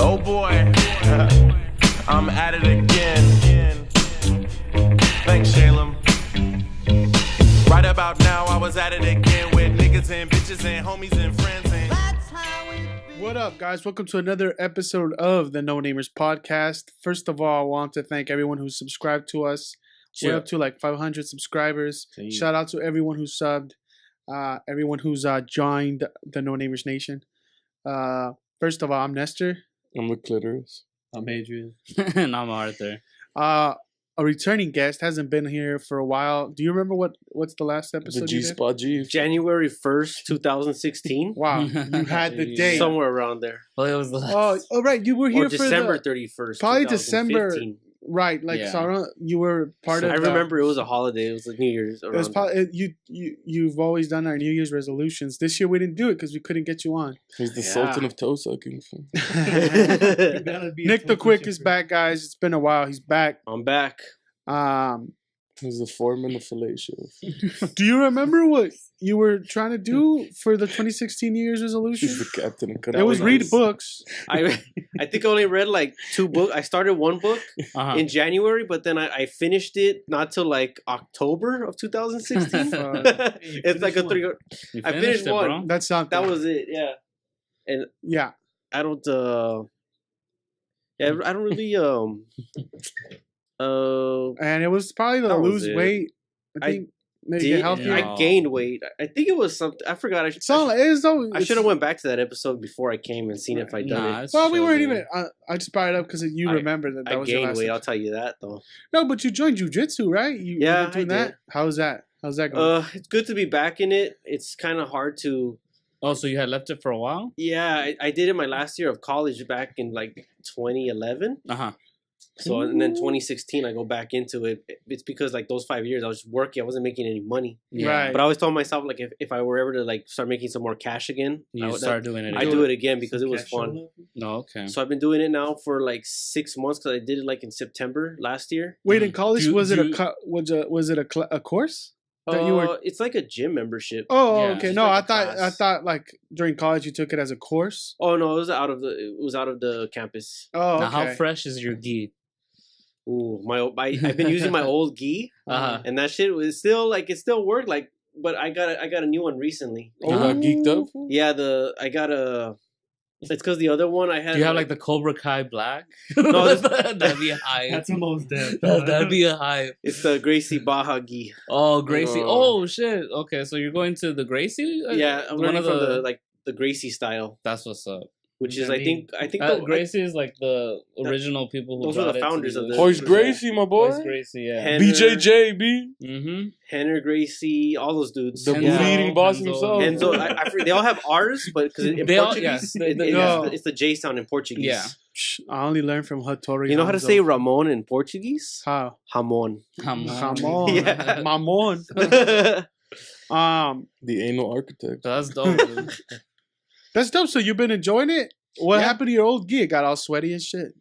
Oh boy, I'm at it again. Thanks, Shalem. Right about now, I was at it again with niggas and bitches and homies and friends. And that's how it be. What up, guys? Welcome to another episode of the NoNamers podcast. First of all, I want to thank everyone who subscribed to us. We're up to like 500 subscribers. Shout out to everyone who subbed, everyone who's joined the NoNamers Nation. First of all, I'm Nestor. I'm the Clitoris. I'm Adrian. And I'm Arthur. A returning guest, hasn't been here for a while. Do you remember what's the last episode? The G-Spot G. January 1st, 2016. Wow, you had the date. Somewhere around there. Well, it was the last. Oh, right, you were here or for December 31st. Probably December. Right, like Yeah. you were part of. I remember it was a holiday. It was like New Year's. It was probably you've always done our New Year's resolutions. This year we didn't do it because we couldn't get you on. He's the Sultan of toe sucking. Nick the Quick is back, guys. It's been a while. He's back. I'm back. He's the foreman of fellatio. Do you remember what you were trying to do for the 2016 New Year's resolution? He's the captain. It was read books. I think I only read like 2 books. I started one book in January, but then I finished it not till like October of 2016. It's like a 3. I finished one. Bro. That's not. That was it. Yeah, and yeah. I don't. Yeah, I don't really. And it was probably to lose weight. I think maybe get healthier. I gained weight. I think it was something. I forgot. I should have went back to that episode before I came and seen if I'd done it. Well, we weren't even. I just brought it up because you remember that I was gained your last weight. episode. I'll tell you that though. No, but you joined jiu-jitsu, right? You were doing that. How's that? How's that going? It's good to be back in it. It's kind of hard to. Oh, so you had left it for a while? Yeah, I did it my last year of college back in like 2011. So and then 2016 I go back into it. It's because like those 5 years I was just working. I wasn't making any money. Yeah. Right. But I always told myself like if I were ever to like start making some more cash again, you start doing it. I do it again because it was fun. No, okay. So I've been doing it now for like 6 months because I did it like in September last year. Wait, in college was it a course? That you were... It's like a gym membership. Oh, yeah. Okay. No, like I thought like during college you took it as a course. Oh no, it was out of the campus. Oh, okay. Now, how fresh is your gi? Ooh, I've been using my old gi, and that shit was still like it still worked. Like, but I got a new one recently. Oh, you got geeked up? Yeah, I got a. It's because the other one I had. Do you have like the Cobra Kai black? No, that'd be a high. That's almost dead. That'd be a high. It's the Gracie Baja gi. Oh, Gracie. Oh shit. Okay, so you're going to the Gracie? Yeah, I'm learning from the Gracie style. That's what's up. Which is, I think Gracie is like the original people who. Those were the founders of this. Hoist Gracie, my boy. Hoist Gracie, yeah. Henner, BJJ, B. Henner Gracie, all those dudes. The leading boss himself. Enzo, I they all have R's, but because in Portuguese, it's the J sound in Portuguese. Yeah. I only learned from Hattori. You know how to say Ramon in Portuguese? How? Hamon. Hamon. Yeah. Mamon. The anal architect. That's dope, dude. That's dope. So you've been enjoying it? What happened to your old gear? It got all sweaty and shit.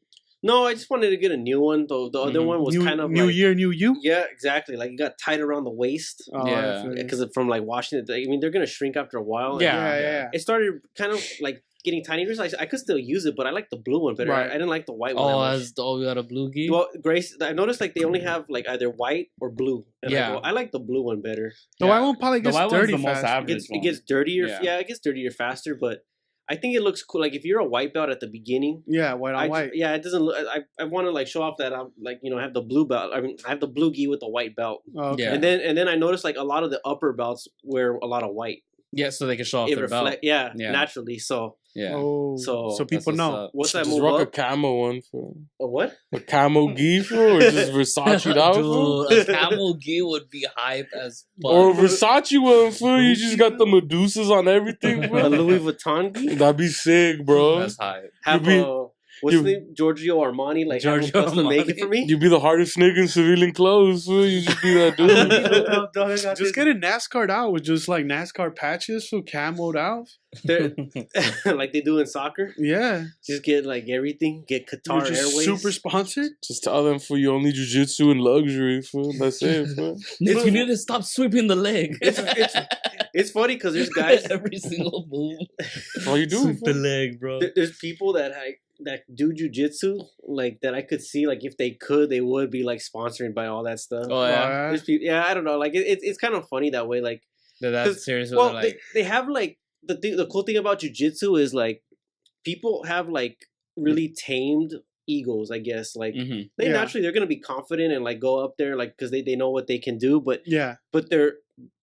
No, I just wanted to get a new one. The other one was kind of new year, new you. Yeah, exactly. Like it got tight around the waist. Oh, yeah, because from like washing it. I mean, they're gonna shrink after a while. Yeah. It started kind of like getting tiny. I could still use it, but I like the blue one better. Right. I didn't like the white one. You got a blue gi? Well, Grace, I noticed like they only have like either white or blue. And I like the blue one better. The white one probably gets dirty the most average it gets dirtier. Yeah, it gets dirtier faster, but I think it looks cool. Like if you're a white belt at the beginning, white on white. Yeah, it doesn't look. I want to like show off that I'm like I have the blue belt. I mean, I have the blue gi with the white belt. Oh, okay. Yeah. And then I noticed like a lot of the upper belts wear a lot of white. Yeah, so they can show off their belt. Yeah, naturally. So yeah. Oh, so people know. What's that just move rock up? a camo one for A what? a camo gi for, or just Versace out for? Dude, a camel gi would be hype as fuck. Or a Versace one for you just got the Medusas on everything. A Bro. Louis Vuitton gi? That'd be sick, bro. That's hype. What's his name? Giorgio Armani. Like Giorgio Armani. Make it for me. You'd be the hardest nigga in civilian clothes. Fool. You just be that dude. Just get it NASCAR'd out with just like NASCAR patches for camoed out. Like they do in soccer. Yeah. Just get like everything. Get Qatar Airways. Super sponsored. Just tell them for you only jiu-jitsu and luxury. Fool. That's it. Fool. You need to stop sweeping the leg. It's funny because there's guys every single move. All you do Sweep the leg, bro. There's people that do jujitsu, like that I could see, like if they could, they would be like sponsored by all that stuff. Oh yeah, yeah. I don't know. Like it's kind of funny that way. Like that's serious. Well, like... they have like the cool thing about jujitsu is like people have like really tamed egos, I guess. Like they naturally they're gonna be confident and like go up there like because they know what they can do, but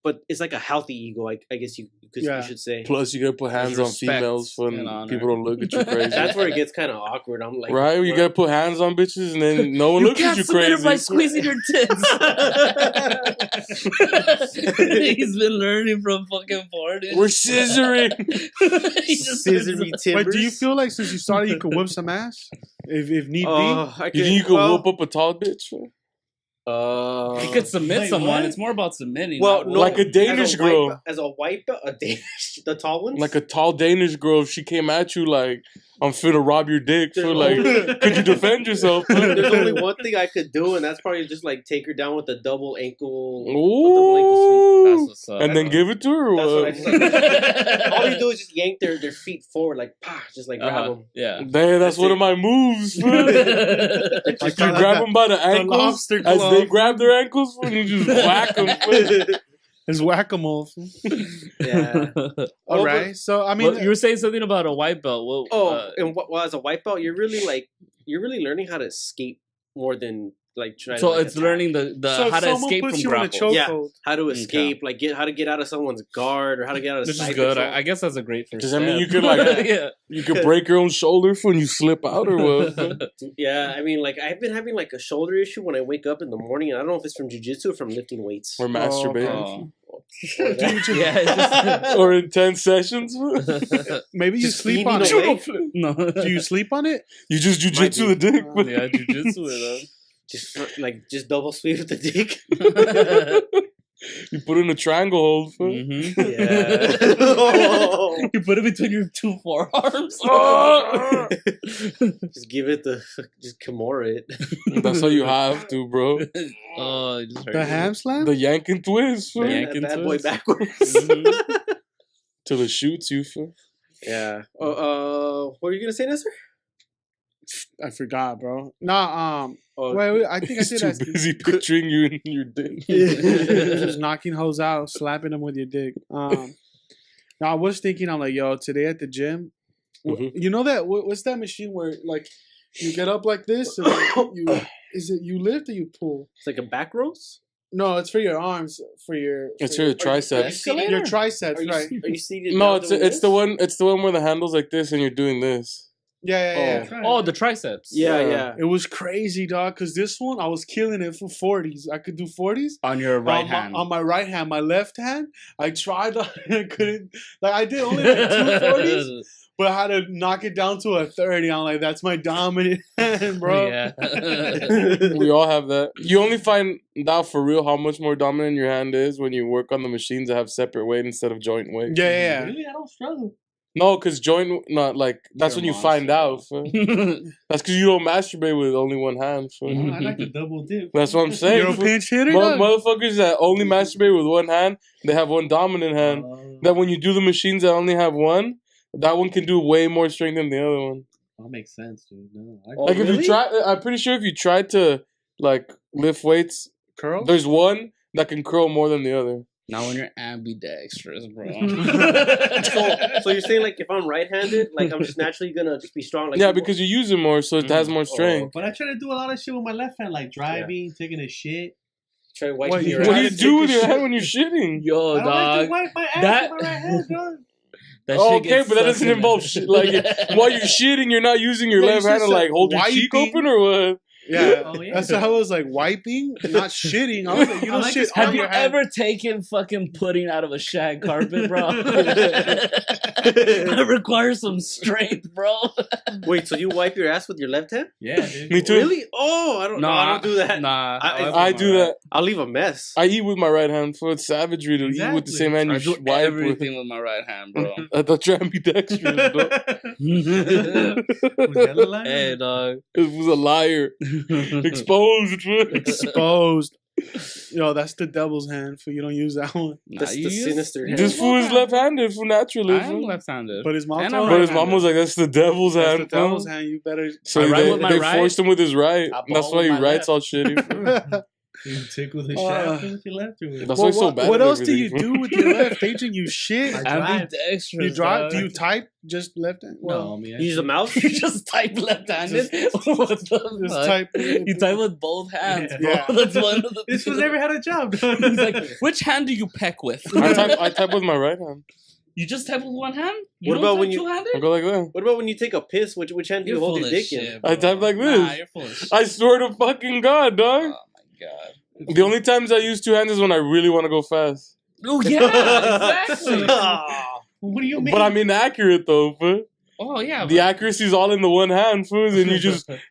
but it's like a healthy ego, I guess you should say. Plus, you gotta put hands on females when people don't look at you crazy. That's where it gets kind of awkward. I'm like, right? You gotta put hands on bitches, and then no one looks at you crazy. You can't by squeezing your tits. He's been learning from fucking porn. We're scissoring. Scissor me timbers. Wait, do you feel like since you started, you could whip some ass if need be? You think you could whoop up a tall bitch? You could submit someone. What? It's more about submitting. Well, no, like a Danish girl. As a white belt, a Danish, the tall ones? Like a tall Danish girl, if she came at you like, I'm finna rob your dick, so like, could you defend yourself? There's only one thing I could do, and that's probably just like take her down with a double ankle. Ooh. That's what's up. And then give it to her. That's what I just, all you do is just yank their feet forward, like, just like grab them. Yeah. Damn, that's one of my moves. Like you grab them by the ankles as they grab their ankles, and you just whack them. It's whack-a-mole. Yeah. All right. So I mean, you were saying something about a white belt. As a white belt, you're really learning how to escape more than like trying. So to, like, it's learning the how to escape from grapple. Yeah, how to escape, like how to get out of someone's guard or how to get out of. This is good. I guess that's a great first. Does that mean you could like you could break your own shoulder when you slip out or what? Yeah, I mean, like I've been having like a shoulder issue when I wake up in the morning, and I don't know if it's from jujitsu or from lifting weights or masturbating. Or intense sessions. Maybe you sleep on it. No. Do you sleep on it? You just jujitsu the dick. Yeah, jujitsu it. Just double sweep with the dick. You put it in a triangle hold. Yeah. You put it between your two forearms. Just give it just Kimura it. That's how you have to, bro. The ham slam? The yank and twist. The yank and bad boy backwards. Till it shoots you. Yeah. What were you gonna say, Nestor? I forgot, bro. Nah, wait, I think I did ask. Too busy picturing you in your dick. Just knocking hoes out, slapping them with your dick. Now I was thinking, I'm like, yo, today at the gym, you know that what's that machine where like you get up like this, and you lift or you pull? It's like a back rows. No, it's for your arms, it's for your triceps. Your triceps, right? Are you seated? No, it's the one where the handle's like this and you're doing this. Yeah. Oh, the triceps. Yeah. It was crazy, dog. Because this one, I was killing it for 40s. I could do 40s on your right hand. On my right hand, my left hand, I tried. I couldn't. Like I did only like 2 40s, but I had to knock it down to a 30. I'm like, that's my dominant hand, bro. Yeah. We all have that. You only find out for real how much more dominant your hand is when you work on the machines that have separate weight instead of joint weight. Yeah. Really, I don't struggle. No, because that's when you find out. That's because you don't masturbate with only one hand. I like the double dip. That's what I'm saying. You're a pinch hitter? Motherfuckers that only masturbate with one hand, they have one dominant hand. That when you do the machines that only have one, that one can do way more strength than the other one. That makes sense, dude. No, if you try, I'm pretty sure if you try to like lift weights, curl, there's one that can curl more than the other. Not when you're ambidextrous, bro. So you're saying like if I'm right-handed, like I'm just naturally gonna just be strong? Like because you use it more, so it has more strength. But I try to do a lot of shit with my left hand, like driving, taking a shit. Try wiping your ass. What do you do with your hand when you're shitting? Yo, dog. I like to wipe my ass with my right hand, dog. Okay, but that doesn't involve shit. Like while you're shitting, you're not using your left hand to like hold your cheek open or what? Yeah, that's how I was like wiping, not shitting. I was like, you don't shit. Have you ever taken fucking pudding out of a shag carpet, bro? That requires some strength, bro. Wait, so you wipe your ass with your left hand? Yeah, dude. Me too. Really? Oh, I don't do that. Nah, I do that. I'll leave a mess. I eat with my right hand. For it's savagery to eat with the same hand. I do everything with my right hand, bro. I thought you're ambidextrous, bro. Hey, dog. It was a liar. Exposed. Exposed. Yo, that's the devil's hand. So you don't use that one. That's the sinister hand. This fool is left-handed for naturally. I am left-handed. But his mom. And I'm But his mom was like, "That's the devil's That's hand." the devil's hand. You better. So I write with my they right. forced him with his right. I That's ball why he with my writes left. all shitty. You tickle the shaft with your left or with That's why he's so bad. What at else do you everything. do with your left? Agent, you shit. I I'm drive. ambidextrous. You drive? dog. Do you type just left hand? No, I mean, You use a mouse? You just type left-handed? What the Just fuck? type. You type with both hands, bro. Yeah. That's one of the. this was never had a job. He's like, which hand do you peck with? I type with my right hand. You just type with one hand? What about when you- two-handed? I go like that. What about when you take a piss? Which hand do you You're hold full your of dick in? shit, I bro. type like this. Nah, you're full of shit. I swear to fucking God, dog. Oh my god. The only times I use two hands is when I really want to go fast. Oh yeah, exactly. What do you mean? But I'm inaccurate though, fool. Oh yeah. The accuracy's all in the one hand, fool. And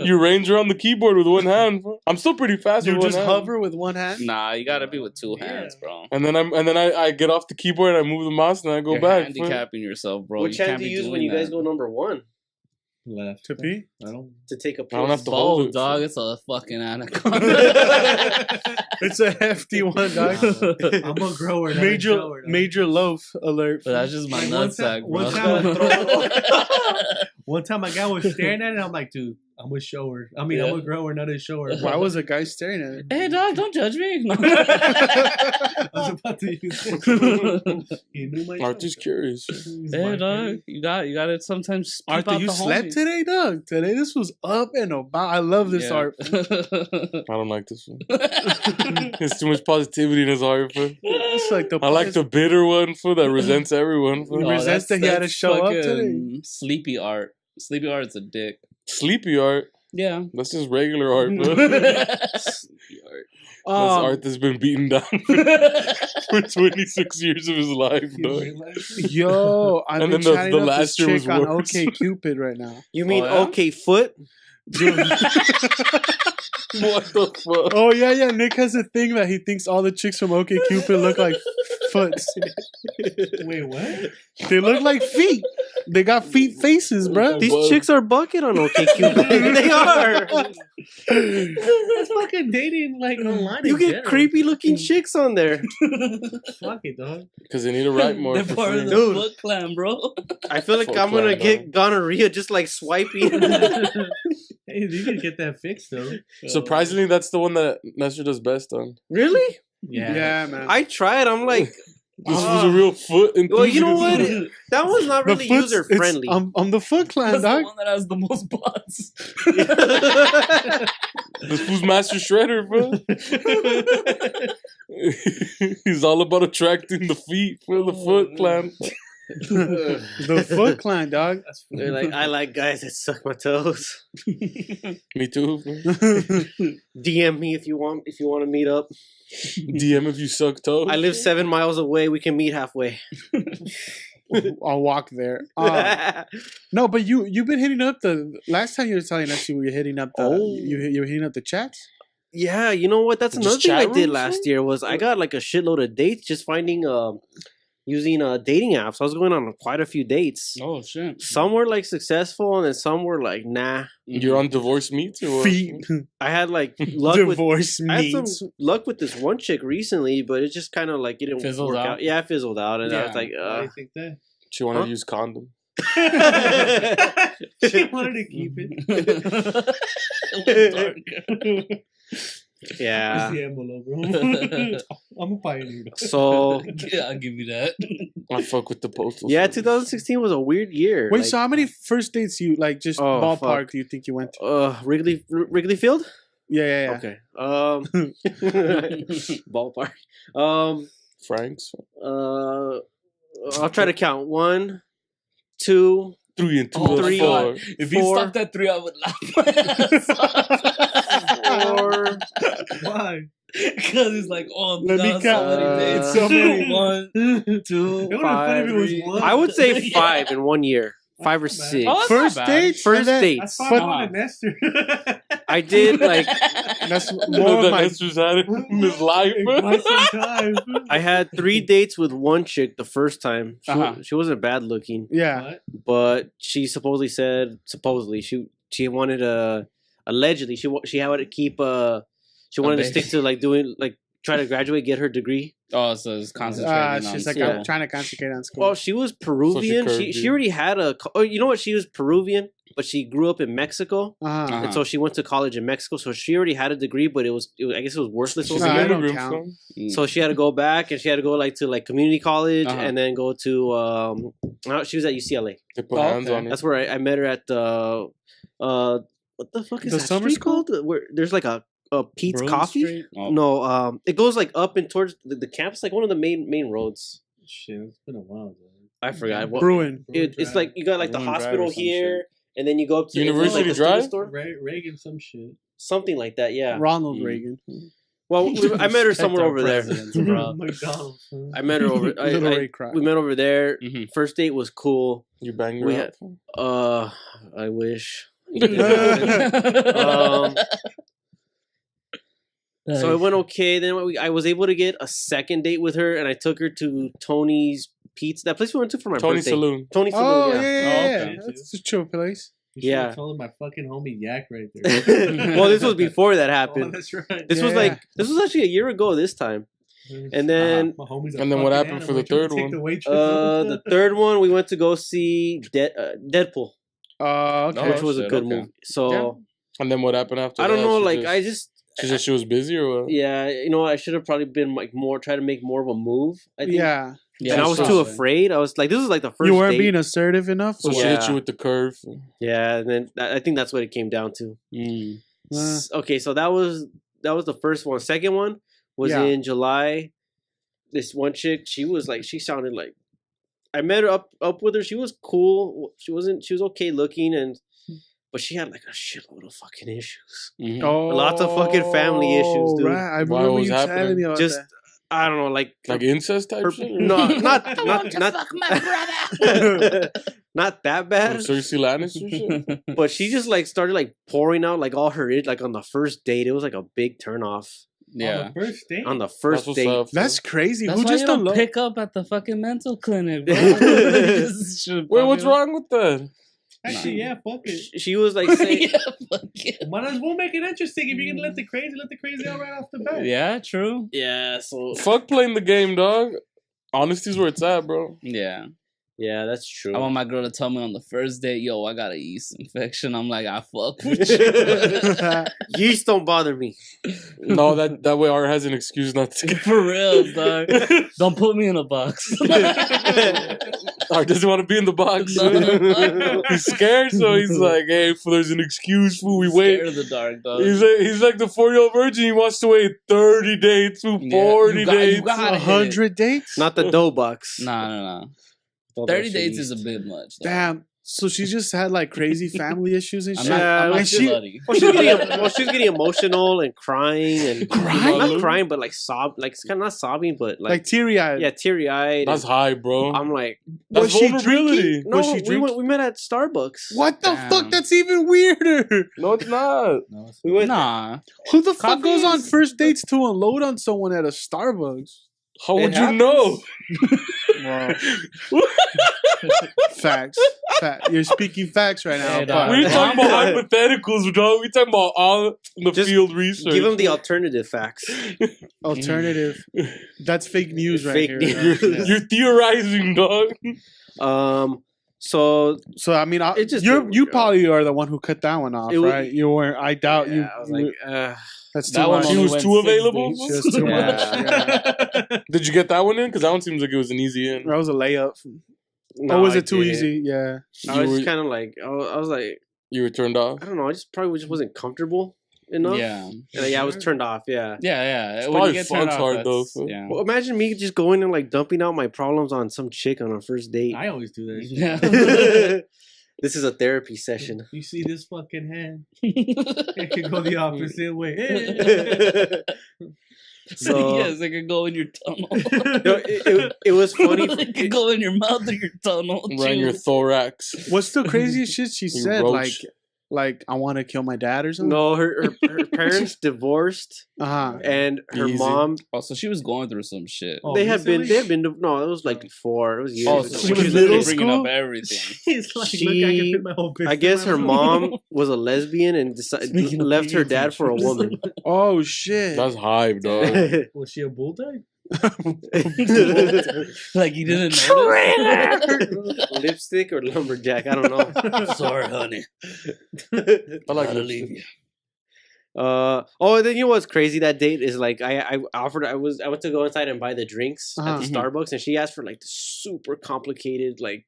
you range around the keyboard with one hand, fool. I'm still pretty fast You with one just hand. hover with one hand. Nah, you gotta be with two hands, bro. And then I get off the keyboard and I move the mouse and I go You're back. fool. handicapping yourself, bro. Which you hand can't do be you use doing when you guys that. go number one left To pee? I don't. to take a piss? I don't have to hold Both, it. dog. fool. It's a fucking anaconda. It's a hefty one, dog. I'm a grower. Not a Major shower, dog. major loaf alert. But that's just my Like, one nutsack, time- bro. one time One time, a guy was staring at it. I'm like, dude, I'm a shower. I mean, I'm a grower, not a shower. Why was a guy staring at it? Hey, dog, don't judge me. I was about to use it. He knew my I'm job. just curious. He's Hey, my dog, friend. you got to sometimes peep Arthur, out you the slept homies. today, dog? Today, this was up and about. I love this Yeah. art. I don't like this one. There's too much positivity in his heart, fool. It's like the I like the bitter one, fool, that resents everyone. Fool. He resents that he had to show up today. Sleepy art. Sleepy art's a dick. Sleepy art. Yeah. That's just regular art, bro. That's Sleepy art. art that's been beaten down for 26 years of his life, dog. Yo, I've And been then the chatting up last this year was chick on worse. OK Cupid right now. You mean Oh, yeah? okay foot? Dude. What the fuck? Oh yeah. Nick has a thing that he thinks all the chicks from OK Cupid look like foots. Wait, what? They look like feet. They got feet faces, bro. These Whoa. chicks are bucket on OkCupid. They are. That's fucking dating like online. You in get general. creepy looking chicks on there. Fuck it, dog. Because they need to write more. They're for part of free. the Dude. Foot Clan, bro. I feel like Fuck I'm gonna that, get gonorrhea just like swiping. Hey, you can get that fixed though. Surprisingly, that's the one that Nestor does best on. Really? Yeah, man. I tried. I'm like, This was a real foot enthusiast. well, you know what? That one's not really foot's- user friendly. I'm the Foot Clan, That's the dog. one that has the most bots. This fool's Master Shredder, bro. He's all about attracting the feet for the Foot Clan. The Foot Clan, dog. They're like, I like guys that suck my toes. Me too. Bro. DM me if you want to meet up. DM if you suck toes. I live 7 miles away. We can meet halfway. I'll walk there. No, but you've been hitting up the last time you were telling us you were hitting up the you were hitting up the chats. Yeah, you know what? That's Just another thing I chat did rooms, last huh? year was I got like a shitload of dates just finding using dating apps. I was going on quite a few dates. Oh, shit. Some were like successful and then some were like nah. You're on divorce meets or what? Feet. I had like luck with Divorce I had some meets. luck with this one chick recently, but it just kind of like it didn't Fizzled work out? out. Yeah, it fizzled out, and I was Yeah. like, Why do you think that? She wanted Huh? to use condom. She wanted to keep it. yeah. It's the envelope, bro. I'm a pioneer. Dog. So Yeah, I'll give you that. I fuck with the postal. yeah, service. 2016 was a weird year. Wait, like, so how many first dates you like just Oh, ballpark fuck. do you think you went to? Wrigley Field. Yeah. Okay. Ballpark. Franks. I'll try to count. 1, 2, 3 and 2 Oh, are three. 4. If you Four. stopped at 3, I would laugh. 4. Why? Because it's like, oh, Let me that's count. so many dates. It's so many. 1, 2, It would've been funny if it was 5. one. I would say Yeah. 5 in 1 year. 5 or That's not 6. bad. Oh, that's First not bad. dates? First And then- dates. That's But- fine on a nester. I did like That's More more of than my. Nestor's had in his life. Quite some time. I had 3 dates with one chick the first time. Uh-huh. She wasn't bad looking, Yeah. What? but she supposedly said she wanted allegedly she had to keep She wanted to stick to like doing like try to graduate, get her degree. Oh, so it's concentrating on she's like, school. I'm trying to concentrate on school. Well, she was Peruvian. So she already had a. Oh, you know what? She was Peruvian, but she grew up in Mexico, Uh-huh. and so she went to college in Mexico. So she already had a degree, but I guess it was worthless. She's No, an I don't immigrant, count. son. So she had to go back, and she had to go like to like community college, Uh-huh. and then go to. She was at UCLA. They put Oh, hands okay. on her. That's where I met her at the. What the fuck is The that summer street school? called? Where there's like a Pete's Broad Coffee. Street? Oh. No, it goes like up and towards the campus, like one of the main roads. Shit, it's been a while. Though. I forgot what. Bruin. It's like you got like the Bruin Drive hospital or some here, and then you go up to University like the student Drive? store, Reagan, some shit. something like that. Yeah. Ronald Mm. Reagan. Well, I met her somewhere over there. McDonald's. Huh? I met her over. Little Ray Kroc. We met over there. Mhm. First date was cool. You bang her We out. had. I wish. So it went okay. Then I was able to get a second date with her, and I took her to Tony's Pizza. That place we went to for my Tony birthday. Saloon. Tony's Saloon. Oh, yeah. yeah. okay. That's a chill place. You Yeah. yeah. told him my fucking homie Yak right there. Well, this was before that Oh, happened. that's right. This was Yeah. like this was actually a year ago this time. And then My homie's a And then what fucking happened for the animal. Trying to third take one? the waitress the third one we went to go see Deadpool, Okay. which was a shit, good okay. movie. So And then what happened after I don't that? know, She like just- I just She said she was busy or what? yeah, you know, I should have probably been like more try to make more of a move. I think. Yeah. Yeah, And I was too probably. afraid. I was like, this was like the first. You weren't date. being assertive enough? So she Yeah. hit you with the curve. Yeah, and then I think that's what it came down to. Mm. Okay, so that was the first one. Second one was Yeah. in July. This one chick, she sounded like I met her up with her. She was cool. She was okay looking, but she had like a shitload of fucking issues. Mhm. Oh, Lots of fucking family issues, dude. Right. I Why remember was you happening? telling me about Just that. I don't know, like Like incest type her, shit? no, not not that bad. Cersei Lannister shit? But she just like started like pouring out like all her like on the first date. It was like a big turnoff Yeah. On the first date? on the first what's date. up. That's crazy. That's Who why just you don't unload? pick up at the fucking mental clinic, bro. Wait, what's wrong with that? Actually, yeah, fuck it. She was like saying, yeah, fuck it. Might as well make it interesting. If you're gonna let the crazy out right off the bat. Yeah, true. yeah, so Fuck playing the game, dog. Honesty's where it's at, bro. Yeah. yeah, that's true. I want my girl to tell me on the first date, yo, I got a yeast infection. I'm like, I fuck with you. Yeast don't bother me. No, that way Art has an excuse not to. For real, dog. Don't put me in a box. Art doesn't want to be in the box. He's scared, so he's like, "Hey, there's an excuse, fool. We wait." Scared of the dark, dog. He's like the 4-year-old virgin. He wants to wait 30 dates, fool, 40 you dates. gotta hit it. 100 dates? Not the dough box. Nah. All 30 that dates shit. is a bit much. Dog. Damn. So she just had like crazy family issues and I'm shit. not, I'm not and she, bloody. Well, she was getting emotional and crying and Crying? not crying, but like it's kind of not sobbing, but like teary eyed. yeah, teary eyed. That's high, bro. I'm like, That's Was she vulnerability. no, Was she drinking? we met at Starbucks. What the Damn. fuck? That's even weirder. No, it's not. No, it's We went. Nah. Who the fuck goes on is- first dates to unload on someone at a Starbucks? How would It you happens. know? Wow. Facts. You're speaking facts right now. Hey, but- dog. We're talking about Mom- hypotheticals, dog. We're talking about all the Just field research. Give them the alternative facts. Alternative. That's fake news right Fake here. news. You're theorizing, dog. So So I mean, It just you didn't work probably are the one who cut that one off, It was- right? You weren't. I doubt you. yeah, I was like, That's too That one much. She only was went too 6 available? dates. She was too much. Yeah. Yeah. Did you get that one in? Because that one seems like it was an easy in. That was a layup. no, Or was I it too didn't. easy? Yeah. I was You just were- kind of like, I was like, You were turned off. I don't know. I just probably just wasn't comfortable enough. Yeah. And yeah, I was turned off. Yeah. Yeah. It's When probably you get turned fucked off, hard, that's- though. Yeah. Well, imagine me just going and like dumping out my problems on some chick on a first date. I always do that shit. Yeah. This is a therapy session. You see this fucking hand? It can go the opposite way. So yes, it could go in your tunnel. it was funny. It could go in your mouth or your tunnel. Right in your too. thorax. What's the craziest shit she You said? roach. Like, like I want to kill my dad or something? No, her parents divorced, and her mom. Oh, so she was going through some shit. Oh, they had been. No, it was like before. It was years. Oh, ago. so she was literally bringing up everything. She's like, look, I can fit my whole fist I guess in her my mom was a lesbian and left her dad for a woman. Oh shit! That's hype, dog. Was she a bulldog? Like you didn't know. Lipstick or lumberjack? I don't know. Sorry, honey. I like to to leave you. And then you know what's crazy? That date is like I offered. I went to go inside and buy the drinks at the Starbucks, and she asked for like the super complicated, like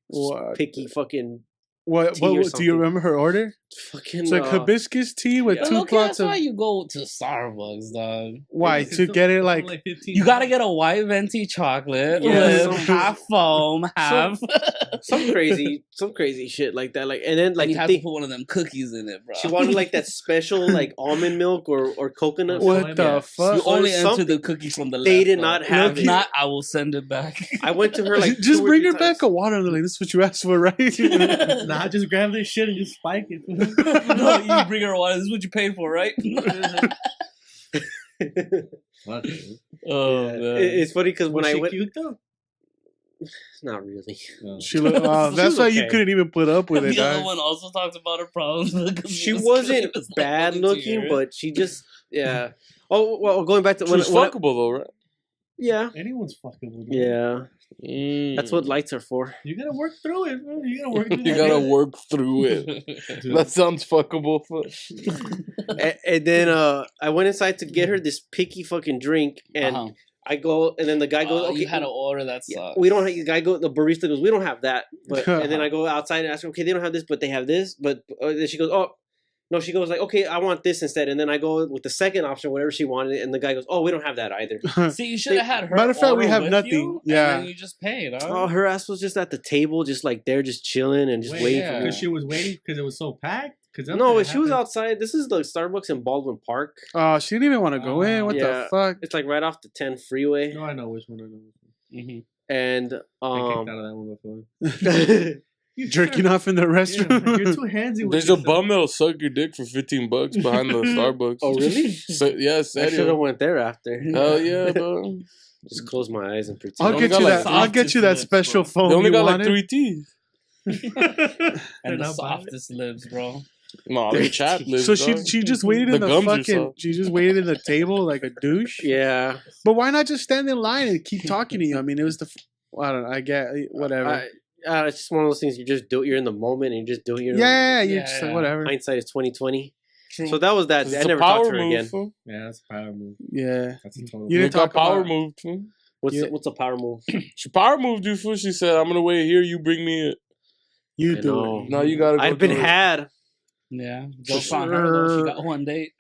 picky fucking. What do you remember her order? Fucking it's like hibiscus tea with 2 plots of. That's why you go to Starbucks, dog. Why to get it like you gotta get a white venti chocolate with half foam, half some crazy shit like that. Like and then like you have to put one of them cookies in it, bro. She wanted like that special like almond milk or coconut. What the fuck? You only enter the cookie from the left. They did not have it. If not, I will send it back. I went to her like just bring her back a water. Like this is what you asked for, right? Nah, just grab this shit and just spike it. No, you bring her water. This is what you paid for, right? Oh man, it's funny because when I went, cute though? Not really. No. She looked. That's why you couldn't even put up with it. The other one also talked about her problems. She wasn't bad looking, but she just Oh well, going back to she was fuckable though, right? Yeah, anyone's fuckable. Yeah. That's what lights are for. You gotta work through it, bro. You gotta work through it. You gotta work through it. That sounds fuckable. And then I went inside to get her this picky fucking drink, and I go, and then the guy goes, "Okay, you had to order that stuff. We don't." The guy goes, the barista goes, "We don't have that." But and then I go outside and ask her, "Okay, they don't have this, but they have this." But then she goes, "Oh." No, she goes like, okay, I want this instead, and then I go with the second option, whatever she wanted, and the guy goes, oh, we don't have that either. See, you should have had her. Matter of fact, we have nothing. You, yeah, and you just paid. Huh? Oh, her ass was just at the table, just like there, just chilling and just waiting. Yeah, because she was waiting because it was so packed. No, she was outside. This is the Starbucks in Baldwin Park. Oh, she didn't even want to go in. What the fuck? It's like right off the 10 freeway. No, I know which one. Mm-hmm. And I kicked out of that one before. You jerking off in the restroom. Yeah, you're too handsy. There's a bum that'll suck your dick for $15 behind the Starbucks. Oh really? Yes, I should have went there after. Hell yeah, bro. Just close my eyes and pretend. I'll get you that special phone. They only got like 3 teeth. And the softest lips, bro. No, they're chapped lips. So she just waited in the fucking. She just waited in the table like a douche. Yeah. But why not just stand in line and keep talking to you? I mean, it was the. I don't know. I get whatever. It's just one of those things you just do. You're in the moment and you just do it. You're just like, whatever. Hindsight is 2020. So that was that. I never talked to her again. Yeah, that's a power move. Yeah, that's a total. You didn't talk power move. What's a power move? She power moved you. She said, "I'm gonna wait here. You bring me it." You do it. Now you gotta. I've been had. Yeah, go find her though. She got one date.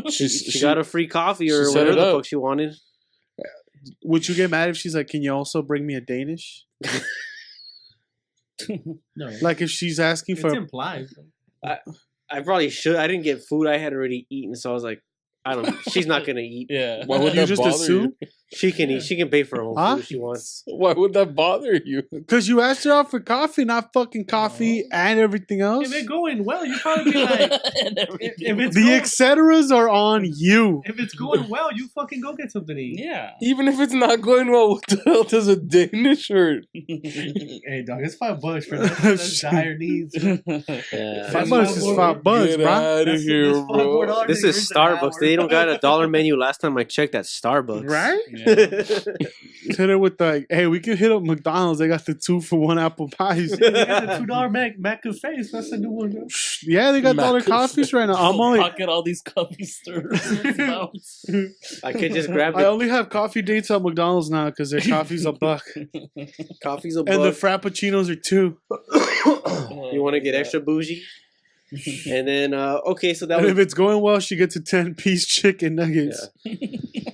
she got a free coffee or whatever the fuck she wanted. Would you get mad if she's like, "Can you also bring me a Danish?" No. Like if she's asking for. It's implied. I probably should. I didn't get food. I had already eaten, so I was like, I don't know. She's not gonna eat. Yeah. Why would you that just bother assume? you? She can eat. She can pay for her own food if she wants. Why would that bother you? Because you asked her out for coffee, not fucking coffee and everything else. If it's going well, you probably be like, if it's the etceteras are on you. If it's going well, you fucking go get something to eat. Yeah. Even if it's not going well, what the hell does a Danish hurt? Hey, dog, it's $5 for that. That's dire needs. Yeah. $5 is $5, Get bro. out of here, bro. This is Starbucks. They don't got a dollar menu. Last time I checked at Starbucks. Right? Yeah. Hit her with like, hey, we can hit up McDonald's. They got the 2-for-1 apple pies. They got the $2 McCafes. That's a new one. Bro. Yeah, they got dollar coffees right now. I'm only pocket all these coffee stirs. I could just grab I only have coffee dates at McDonald's now because their coffee's $1. Coffee's $1. And the frappuccinos are $2. You want to get extra bougie? And then, okay, so that and was... if it's going well, she gets a 10-piece chicken nuggets. Yeah.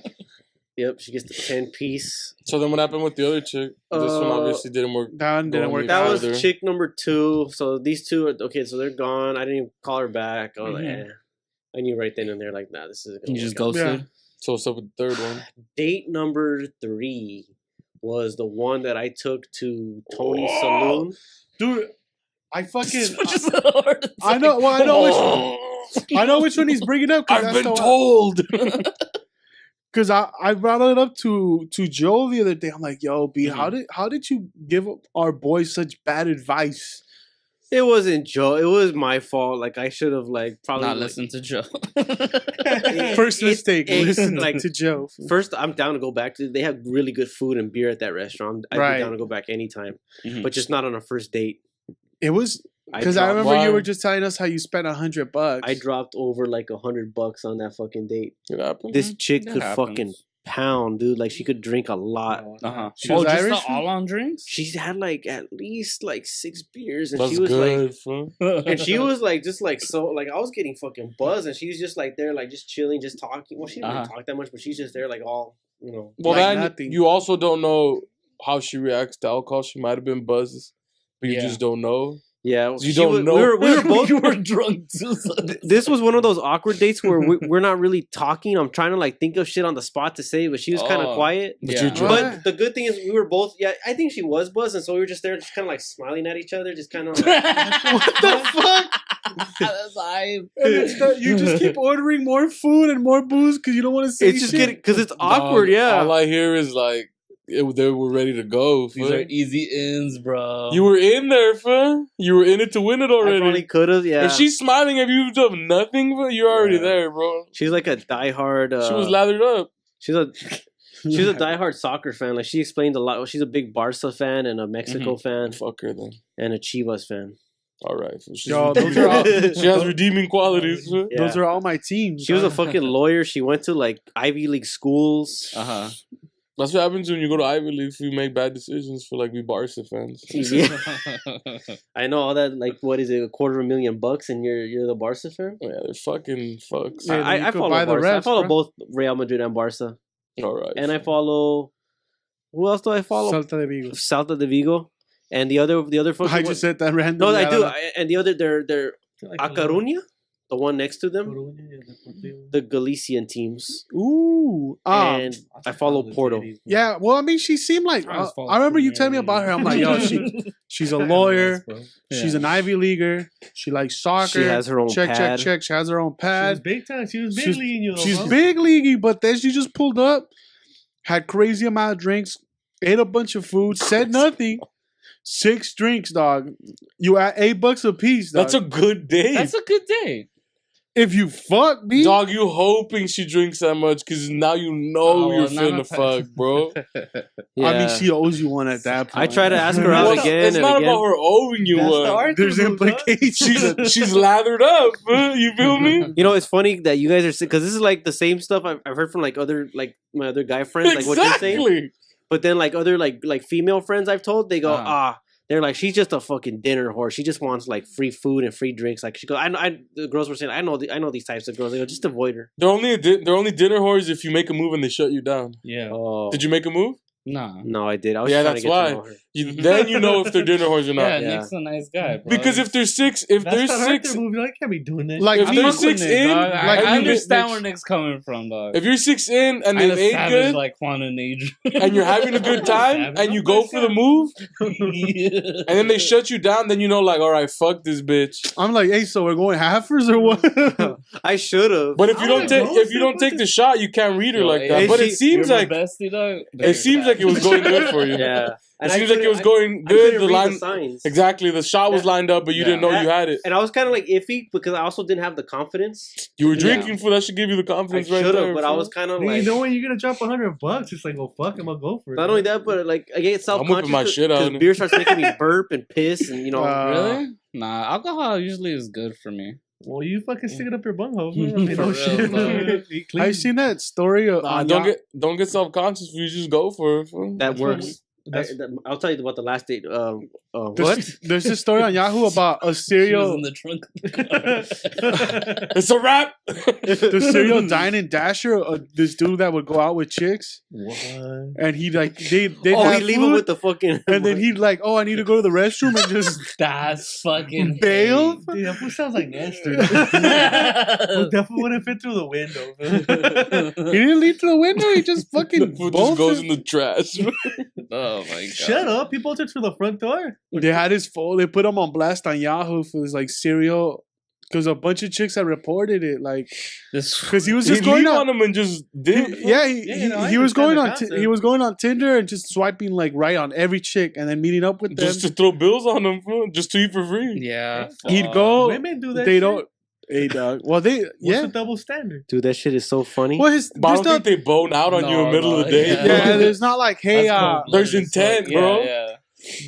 Yep, she gets the 10-piece. So then what happened with the other chick? This one obviously didn't work. That one didn't work. That out. was chick number 2. So these two, okay, so they're gone. I didn't even call her back. I was like, I knew right then and there, like, nah, this isn't going to work. You just ghosted? Yeah. So what's up with the third one? Date number 3 was the one that I took to Tony's Saloon. Dude, I fucking. Which is hard. I know. Well, I know which one he's bringing up. I've been told. Because I brought it up to Joe the other day. I'm like, yo, B, Mm-hmm. how did you give our boys such bad advice? It wasn't Joe. It was my fault. Like I should have probably Not listen to Joe. First mistake. Listen like, to Joe. First, I'm down to go back to. They have really good food and beer at that restaurant. I'd be down to go back anytime, but just not on a first date. It was because I remember you were just telling us how you spent $100. I dropped over like $100 on that fucking date. It happened. This chick That could happens. fucking pound, dude. Like she could drink a lot. She was just Irish? the all-on drinks? She had like at least like 6 beers, and That's she was good, like, fool. and she was like, just like so, like I was getting fucking buzzed, and she was just like there, like just chilling, just talking. Well, she didn't really talk that much, but she's just there, like all Well, like then nothing. you also don't know how she reacts to alcohol. She might have been buzzed, but you just don't know. Yeah, You don't know. We were both. You were drunk too. This was one of those awkward dates where we're not really talking. I'm trying to like think of shit on the spot to say, but she was kind of quiet. But Yeah. you're drunk. But the good thing is we were both. Yeah, I think she was buzzed, and so we were just there, just kind of like smiling at each other, just kind of like, What the fuck? That's hype. And it's that you just keep ordering more food and more booze because you don't want to say it's just shit. getting because it's awkward. Dog, Yeah, All I hear is like they were ready to go. These fool. are easy ins, bro. You were in there, fool. You were in it to win it I probably already. could have. Yeah, If she's smiling at you, you've done nothing, fool, you're already Yeah. there, bro. she's like a diehard. She was lathered up. She's a diehard soccer fan. Like she explains a lot. Well, she's a big Barca fan and a Mexico fan Fuck her then. and a Chivas fan. All right. So she's Yo, redeeming- those are all, she has redeeming qualities. Fool. Yeah. those are all my teams. She was a dog. fucking lawyer. She went to like Ivy League schools. Uh-huh. That's what happens when you go to Ivy League. If you make bad decisions for like we Barca fans. Yeah, I know all that. Like, what is it? $250,000, and you're the Barca fan. Yeah, they're fucking fucks. Yeah, I you could follow buy the Barca. I refs, follow bro. both Real Madrid and Barca, All right. and I follow. Who else do I follow? Salta de Vigo. Salta de Vigo, and the other fucking. I just said that random. no, I do. And the other, they're A Coruña, the one next to them, the Galician teams, Ooh. and I follow Porto. Yeah, well, I mean, she seemed like I remember you telling me about her. I'm like, yo, she's a lawyer. She's an Ivy Leaguer. She likes soccer. She has her own check. pad. She has her own She was pad. big time. She was big She's- leaguing you. Though, She's bro. big leaguey, but then she just pulled up, had crazy amount of drinks, ate a bunch of food, said nothing. 6 drinks, dog. You at $8 a piece, dog. That's a good day. That's a good day. If you fuck me, Dog, you hoping she drinks that much because now you know Oh, you're well, finna fuck, bro. I mean, she owes you one at that point. I try to ask her out Well, again it's and not again. about her owing you That's the one. argument, There's dog. implications. She's lathered up. You feel me? You know, it's funny that you guys are because this is like the same stuff I've heard from like my other guy friends, like what you're saying. Exactly. But then like other like female friends I've told, they go, they're like, she's just a fucking dinner whore. She just wants like free food and free drinks. Like she goes, the girls were saying, I know these types of girls. They go, just avoid her. They're only dinner whores if you make a move and they shut you down. Yeah. Oh, Did you make a move? Nah. No, I did. I was Yeah, trying that's to get why. to know her. Then you know if they're dinner whores or Yeah, not. Yeah. Nick's a nice guy, bro. Because if they're six, if That's there's not six, her movie. I can't be doing that. Like if I'm there's fucking with 6 Nick, in, dog. like, I you understand make- where Nick's coming from, dog. if you're 6 in and I'm they a ate savage good like Juan and Adrian. and you're having a good time and you go for the move and then they shut you down, then you know like, all right, fuck this bitch. I'm like, hey, so we're going halfers or what? I should have. But if you I don't don't take know, if you don't take the shot, you can't read her like that. hey, But it she- seems You're like my bestie, dog. it seems like it was going good for you. Yeah. It seems like it was going I good. couldn't The read line the signs. exactly. The shot was lined up, but you didn't know you had it. And I was kind of like iffy because I also didn't have the confidence. You were drinking for that should give you the I confidence should right have, there. but I fool. was kind of Then like. you know when you're gonna drop $100, it's like, well, fuck, I'm gonna go for it. Not only that, but like I get self I'm whipping my conscious shit out. because beer starts making me burp and piss, and you know. Really? Nah, alcohol usually is good for me. Well, you fucking stick it up your bunghole. I For mean, no real, shit. bro. Be clean. I seen that story. Nah, don't get self conscious. You just go for it. Fool. That works. That's- I'll tell you about the last date. What? There's this story on Yahoo about a She was serial in the trunk of the car. It's a wrap. the serial dine and dasher. This dude that would go out with chicks, What? and he like they Oh, have he leave food, him with the fucking. and then he'd like, oh, I need to go to the restroom and just That's fucking bail. Dude, that fool sounds like Nestor. Well, definitely wouldn't fit through the window. He didn't leave through the window. He just fucking Food just goes bolted. in the trash. Oh my god. Shut up. He bolted through the front door. They had his phone. They put him on blast on Yahoo for his like serial. Because a bunch of chicks had reported it, like, because he was just going on them and just did. He was going on. He was going on Tinder and just swiping like right on every chick, and then meeting up with them just to throw bills on them, just to eat for free. Yeah, he'd go. Women do that. They don't. Hey, dog. Well, What's the double standard? Dude, that shit is so funny. Well, but I don't think they bone out on you in the middle of the day. Yeah, there's not like, hey, there's intent, bro. Yeah.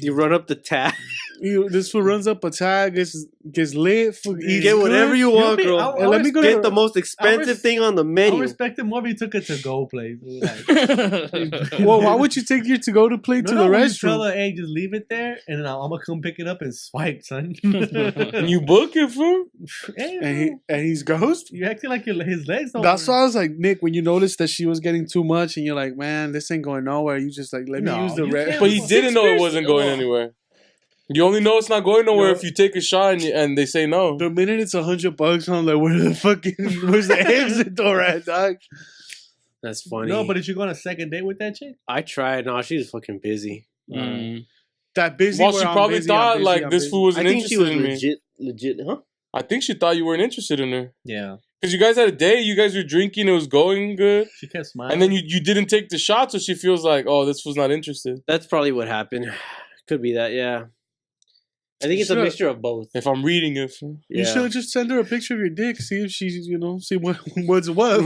You run up the tab. This fool runs up a tag, gets lit. You get whatever you want, girl. Let me go get the most expensive thing on the menu. I respect it more if you took it to go place. Well, why would you take your to go to plate to the restroom? Tell her, hey, just leave it there, and then I'm gonna come pick it up and swipe, son. You book it, fool. And he's ghost. You acting like his legs don't. That's why I was like, Nick, when you noticed that she was getting too much, and you're like, man, this ain't going nowhere. You just like let me use the rest. But he didn't know it wasn't going anywhere. You only know it's not going nowhere if you take a shot and they say no. The minute it's $100, I'm like, where's the exit door at, dog? That's funny. No, but did you go on a second date with that chick? I tried. No, she was fucking busy. That busy. Well, she probably thought like this fool wasn't interested in me. Legit, huh? I think she thought you weren't interested in her. Yeah. Because you guys had a date, you guys were drinking, it was going good. She kept smiling. And then you didn't take the shot, so she feels like, oh, this was not interested. That's probably what happened. Could be that, yeah. I think it's a mixture of both. If I'm reading it. You should just send her a picture of your dick, see if she's, see what's what.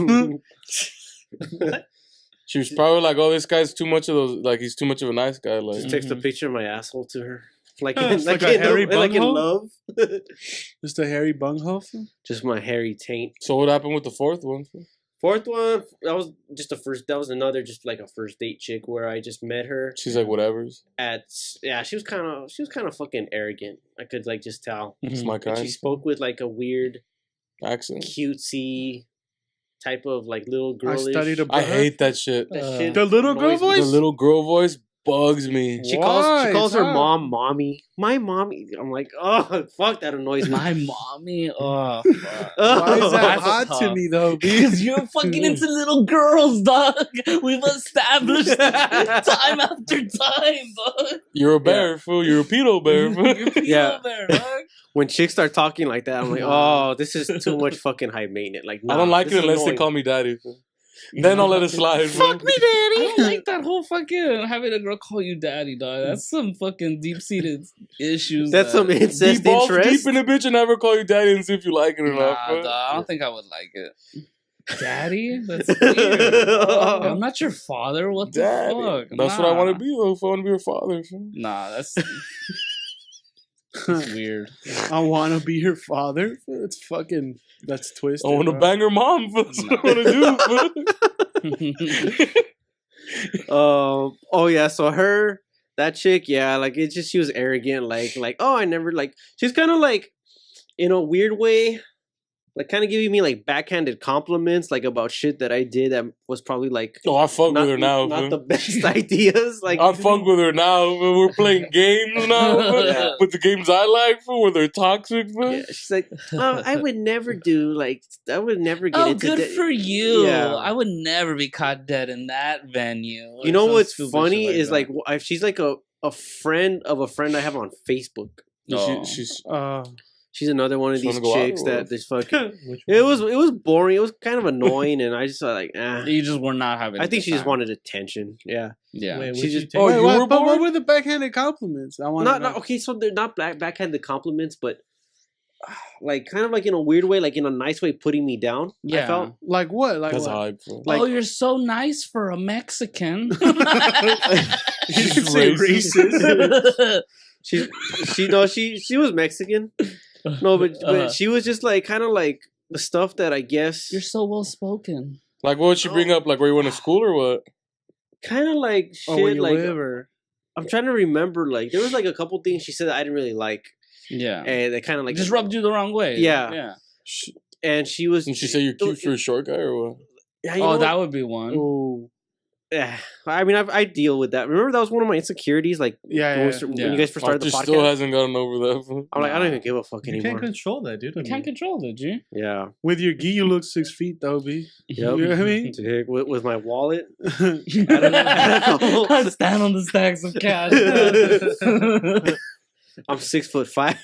She was probably like, oh, this guy's too much of those, like, he's too much of a nice guy. Like, just text a picture of my asshole to her. Like in love. Just a hairy bunghole? Just my hairy taint. So what happened with the fourth one? Fourth one, that was just that was another just like a first date chick where I just met her. She's like whatever's. She was kind of fucking arrogant. I could like just tell. It's my kind. She spoke with like a weird accent, cutesy type of like little girlish. I hate that shit. The little girl voice. The little girl voice bugs me. She calls her mom mommy. My mommy. I'm like, oh fuck, that annoys me. My mommy. Oh, fuck. Why is that hot to me though? Because you're fucking into little girls, dog. We've established time after time, dog. You're a bear, fool. You're a pedo bear, fool. You're a pedo bear, dog. When chicks start talking like that, I'm like, oh, this is too much fucking high maintenance. Like, I don't like it unless they call me daddy. Fool. Then I'll let it slide. Fuck me, daddy. I don't like that whole fucking having a girl call you daddy, dog. That's some fucking deep-seated issues. That's some incest interest. Deep in a bitch and never call you daddy and see if you like it or not. Dog, I don't think I would like it. Daddy? That's weird. I'm not your father. What the fuck? That's what I want to be, though. If I want to be your father. Nah, that's weird. I want to be your father? It's fucking... That's twisted. I want to bang her mom. That's what I want to do. Oh yeah, so that chick, yeah, like it's just she was arrogant, like oh I never like she's kind of like in a weird way, like kind of giving me like backhanded compliments, like about shit that I did that was probably like I fuck with her now. Not the best ideas. Like I fuck with her now. We're playing games now, but the games I like where they're toxic. Yeah, she's like, oh, I would never do like I would never get into. Good for you. Yeah. I would never be caught dead in that venue. You know what's funny is like she's like a friend of a friend I have on Facebook. She's another one of these chicks that this fucking. It was boring. It was kind of annoying, and I just like, You just were not having. I think she just wanted attention. Yeah. Yeah. Wait, she just. But what were the backhanded compliments? I want not okay. So they're not backhanded compliments, but like kind of like in a weird way, like in a nice way, putting me down. Yeah. I felt like what? Like that's what? Like, you're so nice for a Mexican. You can say racist. She was Mexican. No, but she was just like kind of like the stuff that I guess you're so well spoken. Like what would she bring up? Like where you went to school or what? Kind of like shit. Where you like live or... I'm trying to remember. Like there was like a couple things she said that I didn't really like. Yeah, and they kind of like just rubbed you the wrong way. Yeah. And she was. Didn't she say you're cute for a short guy or what? Yeah, that would be one. Ooh. Yeah, I mean, I deal with that. Remember, that was one of my insecurities. Like, when you guys first started the podcast, still hasn't gotten over that. I'm like, I don't even give a fuck anymore. You can't control that, dude. You can't control that, G. Yeah. With your gi, you look 6 feet, though, B. Yep. You know what I mean? With my wallet, I stand on the stacks of cash. I'm 6'5"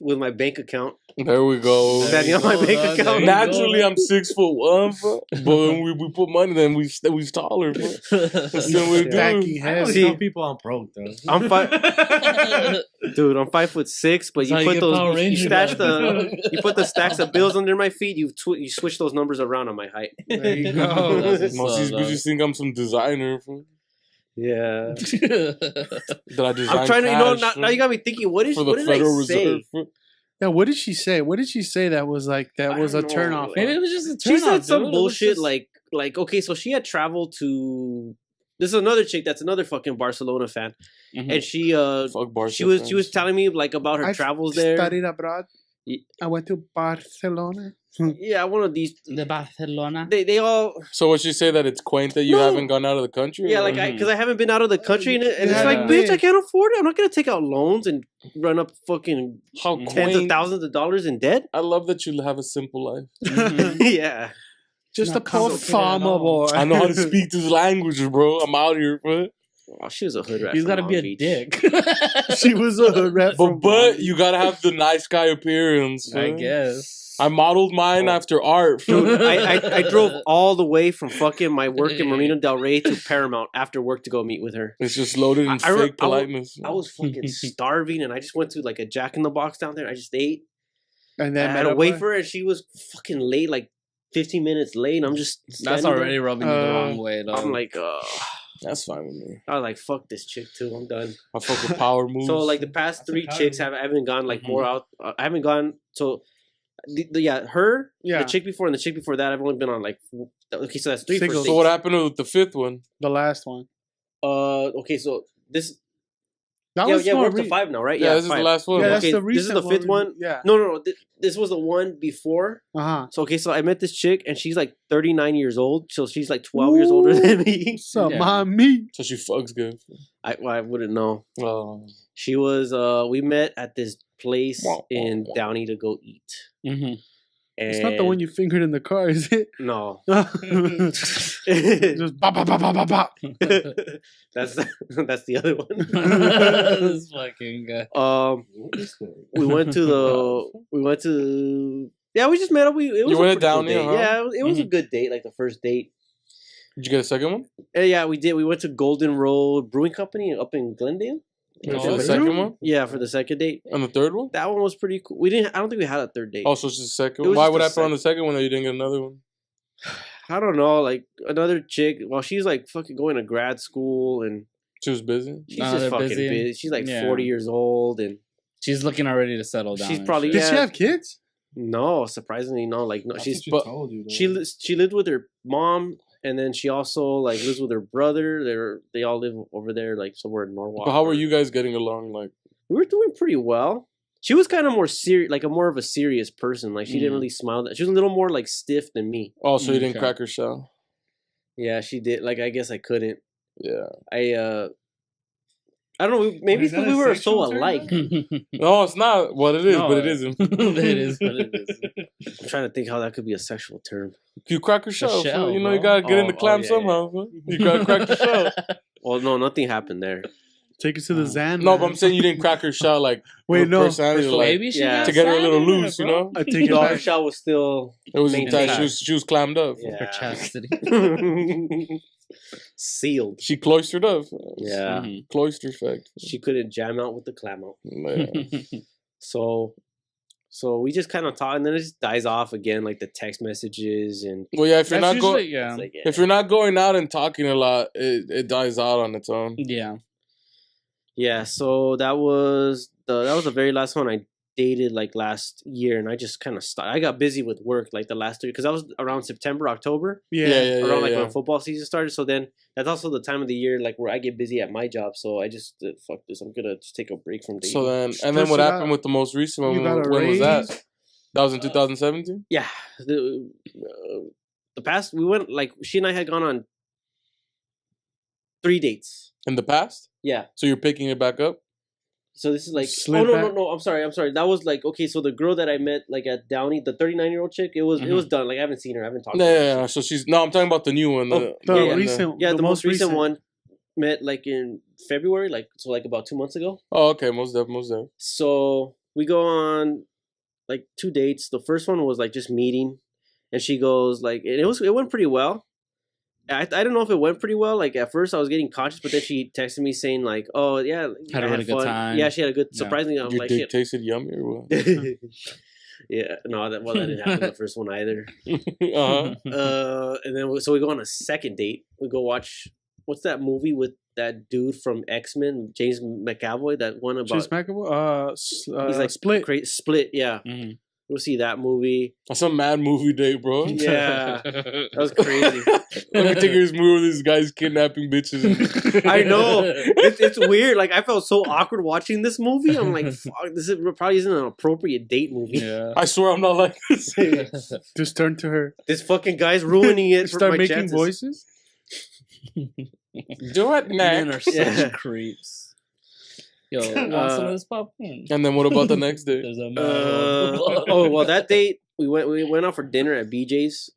with my bank account. There we go. Standing on my bank account. Naturally, I'm 6'1", bro. But when we put money, then we taller, bro. That's the way we do. I always tell people I'm broke though. I'm dude. I'm 5'6", but you put the stacks of bills under my feet. You switch those numbers around on my height. There you go. You just think I'm some designer, bro. Yeah. That I design. I'm trying to, now you got me thinking. What did I say? Yeah, what did she say? What did she say that was like was a turn off? Maybe it was just a turn She off. said some bullshit like okay, so she had traveled to. This is another chick that's another fucking Barcelona fan, and she was telling me like about her travels there. Studied abroad. I went to Barcelona. Yeah, one of these. The Barcelona. They all. So what she say that it's quaint that you haven't gone out of the country? Yeah, like because I haven't been out of the country, and it's like, bitch, I can't afford it. I'm not gonna take out loans and run up fucking tens of thousands of dollars in debt. I love that you have a simple life. Yeah, just a poor farmer boy. I know how to speak this language, bro. I'm out here, bro. Oh, she was a hood rat. He's got to be a dick. She was a hood rat. But you gotta have the nice guy appearance. I guess. I modeled mine after art. Dude, I drove all the way from fucking my work in Marina Del Rey to Paramount after work to go meet with her. It's just loaded in fake politeness. I was fucking starving, and I just went to like a Jack in the Box down there. I just ate, and then I had to wait for her, and she was fucking late, like 15 minutes late. And I'm just that's already rubbing you the wrong way, though. I'm like, that's fine with me. I was like, fuck this chick too. I'm done. I fuck with power moves. So like the past 3 chicks I haven't gone like more out. I haven't gone so. The chick before and the chick before that, I've only been on like okay, so that's 3 first dates. So what happened with the 5th one? The last one. Okay, so this. That we're up to 5 now, right? Yeah, this is the last one. Yeah, okay, that's the recent this is the 5th one. Yeah. No. This was the one before. So okay, so I met this chick and she's like 39 years old, so she's like 12 years older than me. So mommy. So she fucks good. I wouldn't know. Oh. She was. We met at this place in Downey to go eat. Mm-hmm. It's not the one you fingered in the car, is it? No. Just bop, bop, bop, bop, bop. That's the other one. This fucking guy. We went to. Yeah, we just met up. It was you went down there, huh? Yeah, it was a good date, like the first date. Did you get a second one? Yeah, we did. We went to Golden Road Brewing Company up in Glendale. For the second one? Yeah, for the second date. And the third one? That one was pretty cool. I don't think we had a third date. Oh, so it's just the second one? Why would I put on the second one that you didn't get another one? I don't know. Like, another chick, well, she's like fucking going to grad school and... She was busy? She's just fucking busy. She's like 40 years old and... She's looking already to settle down. She's probably... Did she have kids? No, surprisingly, no. Like, no, she lived with her mom... And then she also like lives with her brother. They all live over there, like somewhere in Norwalk. But how were you guys getting along? Like we were doing pretty well. She was kind of more serious, like more of a serious person. Like she didn't really smile. She was a little more like stiff than me. Oh, so you didn't crack her shell? Yeah, she did. Like I guess I couldn't. Yeah. I don't know. Maybe it's because we were so alike. No, it's not what it is, but it isn't. It is what it is. I'm trying to think how that could be a sexual term. You crack her shell. You know, you gotta get in the clam somehow. Yeah. You gotta crack the shell. Well, no, nothing happened there. Take it to the Zan. No, but I'm saying you didn't crack her shell like personality, like, maybe she to get her a little loose, you know. I take it back. Her shell was still. It was intact. She was clammed up. Yeah. Her chastity. Sealed. She cloistered up. Yeah. Cloister effect. She couldn't jam out with the clam out. Yeah. So we just kind of talk, and then it just dies off again, like the text messages and. Well, yeah, if you're not going, if you're not going out and talking a lot, it dies out on its own. Yeah. Yeah. So that was the very last one I dated like last year, and I just kind of stopped. I got busy with work like the last 3 because that was around September, October. Around like when football season started. So then that's also the time of the year like where I get busy at my job. So I just fuck this. I'm gonna just take a break from dating. So then what happened with the most recent one? When was that? That was in 2017. Yeah, the past we went like she and I had gone on 3 dates in the past. Yeah. So you're picking it back up. So this is like no. I'm sorry. That was like okay. So the girl that I met like at Downey, the 39-year-old chick, it was done. Like I haven't seen her. I haven't talked to her. Yeah. So I'm talking about the new one. The recent. The most recent one. met like in February, like about 2 months ago. Oh, okay, most definitely. So we go on like 2 dates. The first one was like just meeting, and she goes like, and it went pretty well. I don't know if it went pretty well. Like at first, I was getting conscious, but then she texted me saying like, "Oh yeah, had a really good time." Yeah, she had a good. Surprisingly, I'm Your like, dick tasted yummy or what? yeah, no, that didn't happen the first one either. Uh-huh. And then so we go on a second date. We go watch what's that movie with that dude from X-Men, James McAvoy, that one about James McAvoy. he's like Split. Split, yeah. Mm-hmm. We'll see that movie. That's a mad movie day, bro. Yeah, that was crazy. Let me take this movie where this guy's kidnapping bitches. I know. It's weird. Like I felt so awkward watching this movie. I'm like, fuck, this probably isn't an appropriate date movie. Yeah. I swear I'm not like this. Just turn to her. This fucking guy's ruining it. Start for my making chances. voices. Do it Men are next. such Yeah. creeps. Yo, want some of this popcorn? And then what about the next day? There's a Oh well, that date we went out for dinner at BJ's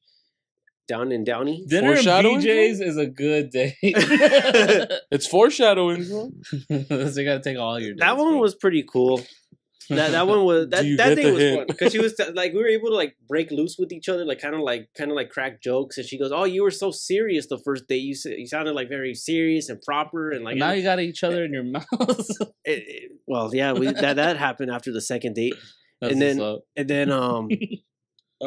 down in Downey. Dinner at Foreshadowing, BJ's is a good day. It's foreshadowing, bro. So you gotta take all your. That dates, one bro. was pretty cool. That one was that Do you that get day the was hint? fun because she was like we were able to like break loose with each other, like kind of like crack jokes, and she goes, "Oh, you were so serious the first day. You sounded like very serious and proper, and like But now you got each other in your mouth. well, yeah, that happened after the second date, That's and then what's up. and then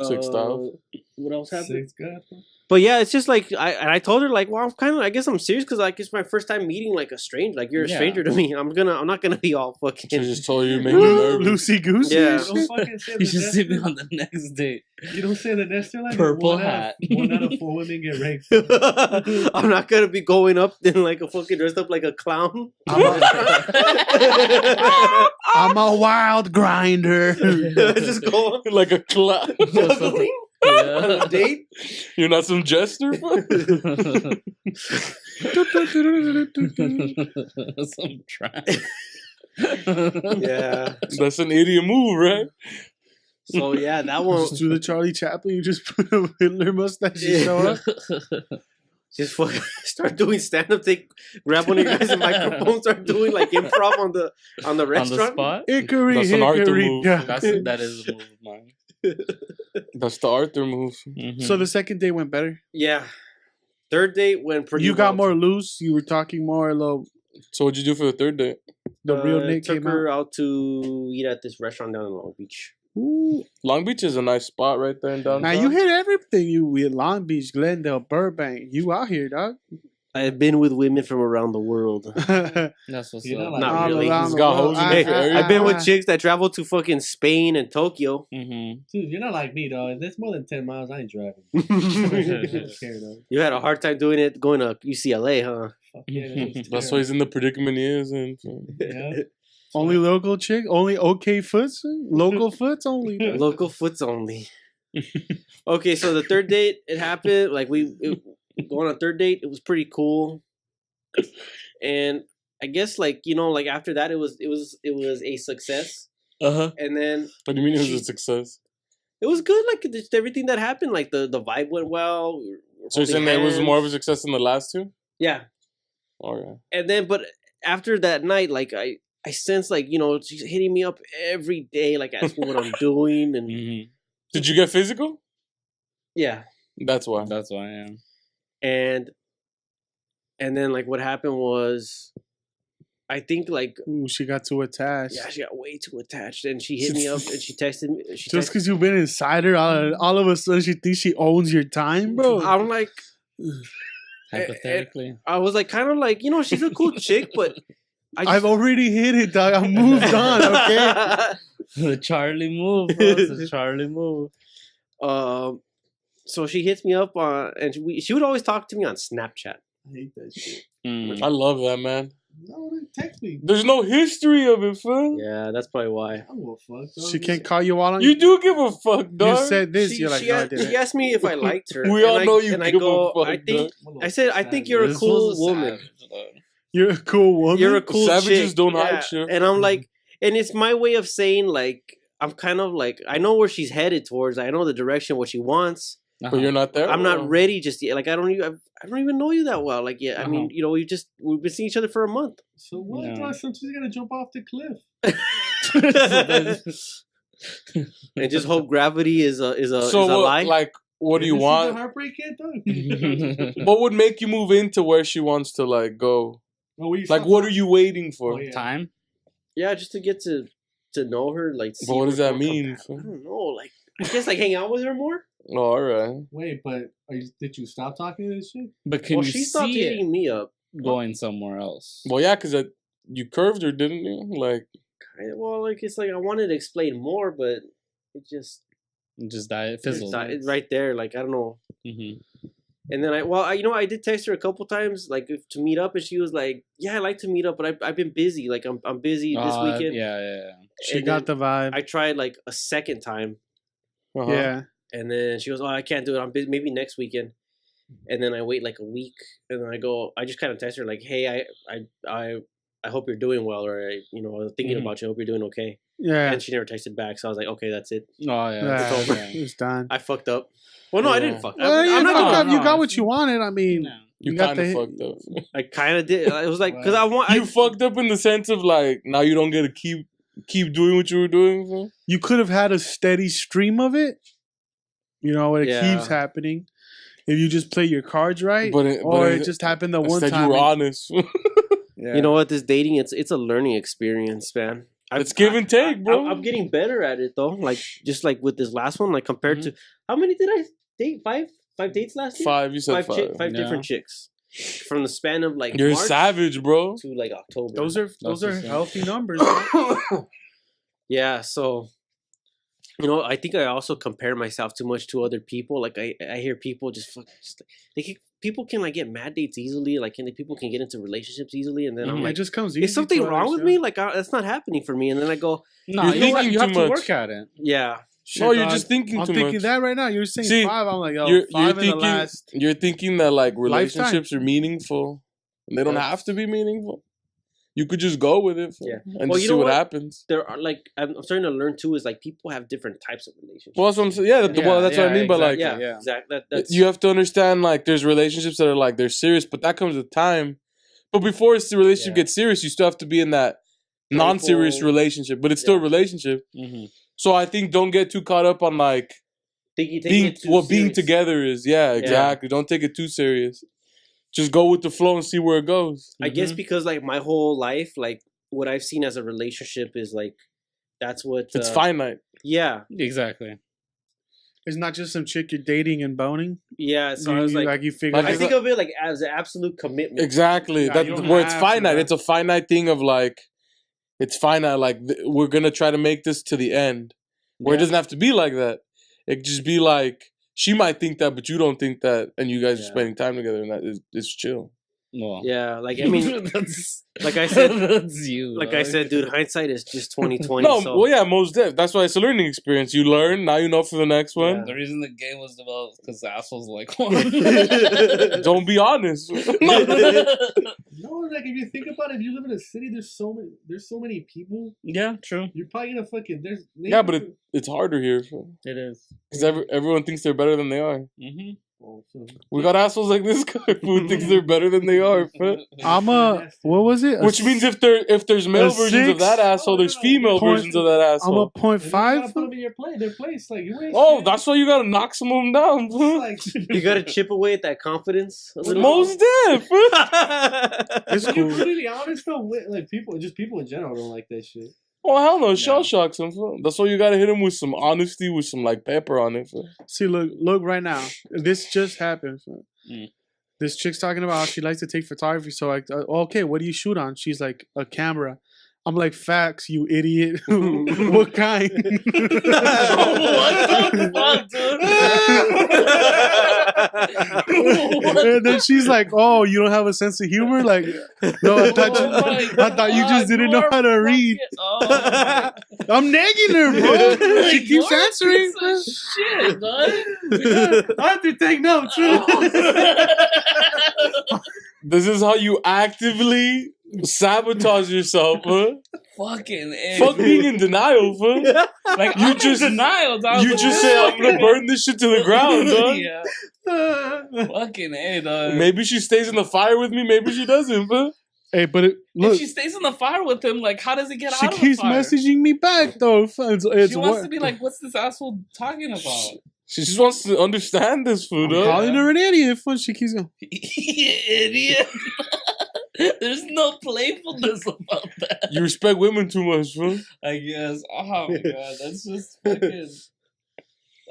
Six style. What else happened? Six God. But yeah, it's just like I told her like, well, I guess I'm serious because like it's my first time meeting like a stranger. Like you're a Yeah. stranger to me. I'm not gonna be all She fucking. just told you, make me nervous. Loosey goosey. Yeah. Don't fucking say You the should next see me one. on the next date. You don't say the next line. Purple one hat. One out of 4 women get raped. I'm not gonna be going up in like a fucking dressed up like a clown. I'm a wild grinder. Just go Like a clown. on a date. You're not some jester, bro? Some trash. Yeah. That's an idiot move, right? So yeah, that one. Just do the Charlie Chaplin. You just put a Hitler mustache and show up. Just fucking start doing stand up. Grab one of your guys' microphones. Start doing like improv on the On the restaurant. spot. Hickory, That's an Arthur hickory. move. Yeah. That is a move of mine. That's the Arthur move. Mhm. So the second day went better. Yeah. Third date went pretty. You got well. more loose. You were talking more. Low. So what'd you do for the third date? The real Nick took came her out. out to eat at this restaurant down in Long Beach. Ooh. Long Beach is a nice spot right there in downtown. Now you hit everything. You with Long Beach, Glendale, Burbank. You out here, dog. I've been with women from around the world. That's what's You're up. not Not All really. around He's the got world. hoes in Hey, every area. I've been with chicks that travel to fucking Spain and Tokyo. Mm-hmm. Dude, you're not like me, dog. If there's more than 10 miles, I ain't driving. I don't care, dog. You had a hard time doing it going to UCLA, huh? Fuck yeah, it's That's why he's in the predicament he is in. Yeah. Only local chick. Only okay foots. Local foots only. Local foots only. Okay, so the third date, it happened. Like going on a third date, it was pretty cool. And I guess like like after that, it was a success. Uh-huh. And then What do you mean it was a success? it was good. Like just everything that happened, like the vibe went well. We were So you're saying holding that it was hands. more of a success than the last two? Yeah. All right. And then, but after that night, like I sensed like she's hitting me up every day, like asking what I'm doing, and Mm-hmm. Did you get physical? yeah, That's why. That's why I am. and then like what happened was, I think like Ooh, she got too attached. she got way too attached, and she hit me up and she texted me. Just because you've been inside her, all of a sudden she thinks she owns your time, bro. I'm like, Hypothetically. I was like kind of like she's a cool chick, but I've already hit it, dog. I moved on, okay? The Charlie move, bro. It's a Charlie move. So she hits me up and she would always talk to me on Snapchat. I hate that shit. Mm. I love that, man. No, text me. There's no history of it, fam. Yeah, that's probably why. I don't give a fuck. dog. She can't call you out on You do give a fuck, You dog. said this. She, You're like, she, no, I asked, didn't. she asked me if I liked her. We and all know you and I give go, a fuck, I think dog. I said I think you're a This cool was woman. savage, though. You're a cool woman. You're a cool Savages chick. don't hide shit. And I'm like, and it's my way of saying like I'm kind of like I know where she's headed towards. I know the direction what she wants. But you're not there. I'm not ready just yet. Like I don't even know you that well. Like I mean, we've been seeing each other for a month. So what? Yeah. Sometimes you gotta jump off the cliff. And just hope gravity is a lie. Like, what do you want? Heartbreak yet, What would make you move into where she wants to like go? Like, what are you waiting for? Time. Yeah, just to get to know her. Like, but what does that mean? I don't know. Like, I guess like hang out with her more. Oh, all right. Wait, but did you stop talking to this shit? But can you she stopped see hitting me up going somewhere else? Well, yeah, because you curved her, didn't you? Like, well, like it's like I wanted to explain more, but it just died. It fizzled. It's right there. Like I don't know. Mm-hmm. And then I did text her a couple times, like to meet up, and she was like, "Yeah, I like to meet up, but I've been busy. Like I'm busy this weekend." Yeah. She got the vibe. I tried like a second time. Yeah. And then she goes, "Oh, I can't do it. I'm busy. Maybe next weekend." And then I wait like a week, and then I just kind of text her like, "Hey, I hope you're doing well, or I was thinking about you. I hope you're doing okay." Yeah. And she never texted back, so I was like, "Okay, that's it." Oh yeah, it's over. It's done. I fucked up. Well, no, I didn't fuck. Well, I'm not gonna. Up. You got what you wanted. I mean, you kind of fucked up. I kind of did. It was like because You fucked up in the sense of like now you don't get to keep doing what you were doing. So? You could have had a steady stream of it. It keeps happening. If you just play your cards right, but it just happened the one time. You were honest. You know what? This dating, it's a learning experience, man. It's give and take, bro. I'm getting better at it though. Like just like with this last one, like compared to how many did I date? Five dates last year. 5. You said 5. Five different chicks from the span of like you're March a savage, bro. To like October. Those are healthy numbers. Yeah. So. I think I also compare myself too much to other people. Like I hear people people can like get mad dates easily. Like people can get into relationships easily, and then I'm like, it just comes easy. Is something wrong with me? Like that's not happening for me. And then I go, no, you have to work at it. Yeah. No, you're just thinking I'm too thinking much. that right now. You're saying 5. I'm like, you're 5 thinking, in the last. You're thinking that like relationships lifetime. are meaningful, and they don't have to be meaningful. You could just go with it and just see what happens. There are like I'm starting to learn too is like people have different types of relationships. Well, that's what I mean. But like, exactly. That's, you have to understand like there's relationships that are like they're serious, but that comes with time. But before the relationship gets serious, you still have to be in that non-serious relationship, but it's still a relationship. Mm-hmm. So I think don't get too caught up on like being together is. Yeah, exactly. Don't take it too serious. Just go with the flow and see where it goes. I guess because like my whole life, like what I've seen as a relationship is like that's what it's finite. Yeah, exactly. It's not just some chick you're dating and boning. Yeah, so I was like you figure. I think of it like as an absolute commitment. Exactly. Where it's finite. It's a finite thing of like, it's finite. Like we're gonna try to make this to the end. Where it doesn't have to be like that. It could just be like. She might think that, but you don't think that, and you guys are spending time together, and that is chill. Well, yeah, like I mean, like I said, that's you. Like I said, dude, hindsight is just 20/20. No, so. well, yeah, most def. That's why it's a learning experience. You learn, now you know for the next one. The reason the game was developed because the assholes like one. Don't be honest. No, like if you think about it, if you live in a city, there's so many people. Yeah, true. You're probably gonna fucking but it's harder here. It is because everyone thinks they're better than they are. Mm-hmm. We got assholes like this guy who thinks they're better than they are. What was it? Which means if there's male versions of that asshole, there's female versions of that asshole. I'm a 0.5. Put them in their place. Like that's why you gotta knock some of them down. Like, you gotta chip away at that confidence. Most def. It's cool. To be honest though, like people in general don't like that shit. Oh hell no, shell shocks them. That's why you gotta hit them with some honesty, with some like pepper on it. See, look right now. This just happened. This chick's talking about how she likes to take photography. So like, okay, what do you shoot on? She's like, a camera. I'm like, facts, you idiot. What kind? What the fuck, dude? And then she's like, oh, you don't have a sense of humor? Like, no, I thought you just didn't know how to read. I'm nagging her, bro. She keeps answering. Shit, bud. I have to take notes. This is how you actively sabotage yourself, huh? Fucking A. Fuck being in denial, fool. Like, You I'm just- in denial, dog. You just say, I'm gonna burn this shit to the ground, dog. Yeah. Fucking A, dog. Maybe she stays in the fire with me, maybe she doesn't, fool. Hey, but If she stays in the fire with him, like, how does he get she out of the keeps fire? messaging me back though. It's She wants to be like, what's this asshole talking about? She just wants to understand this, fool, I'm dog. calling her an idiot. Fool. She keeps going. Idiot. There's no playfulness about that. You respect women too much, fool. I guess. Oh my god, that's just fucking.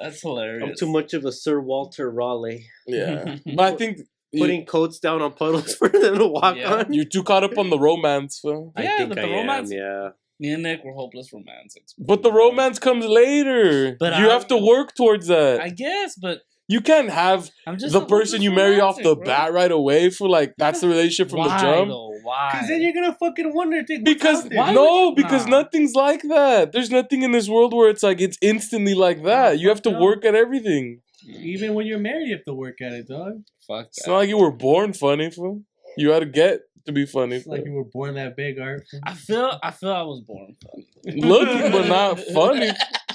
That's hilarious. I'm too much of a Sir Walter Raleigh. Yeah. But I think Putting coats down on puddles for them to walk on. you're too caught up on the romance, fool. Yeah, I think but I the romance. am, yeah. Me and Nick were hopeless romantics. But the romance comes later. But you have to work towards that. I guess, but You can't have I'm just the a person you hopeless marry off the romantic, bro. bat right away for like that's the relationship from Why, the jump. though? Why? Because then you're gonna fucking wonder. Because Why because Nah. nothing's like that. There's nothing in this world where it's like it's instantly like that. You have to No. work at everything. even when you're married, you have to work at it, dog. Fuck It's that. not like you were born funny, fool. You had to get to be funny. It's like fool. you were born that big, Art. I feel I was born funny. Looking but not funny.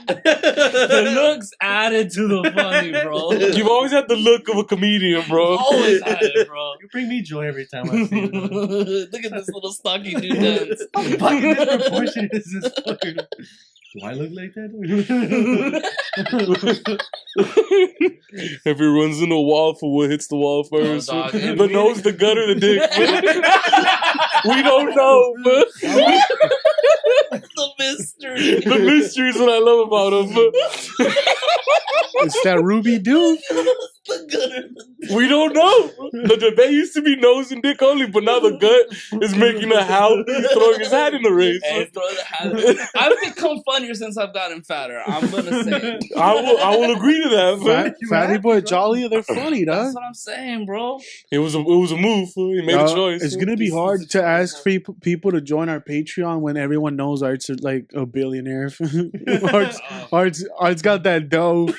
The looks added to the funny, bro. You've always had the look of a comedian, bro. Always had it, bro. You bring me joy every time I see you. dog. Look at this little stocky dude dance. How fucking disproportionate is this fucking... Do I look like that? If it runs in the wall, for what hits the wall first? dog. The nose, the gut, or the dick? We don't know, but The mystery. the mystery is what I love about him. It's that Ruby dude. The gutter. We don't know. The debate used to be nose and dick only, but now the gut is making a howl, throwing his hat in the race. Hey, throw the hat. I've become funnier since I've gotten fatter. I'm gonna say. I will agree to that. Man. Fatty Boy Jolly, they're funny, That's dog. what I'm saying, bro. It was a move. He made a choice. It's gonna be hard to ask people to join our Patreon when everyone knows Art's like a billionaire. Art's got that dough.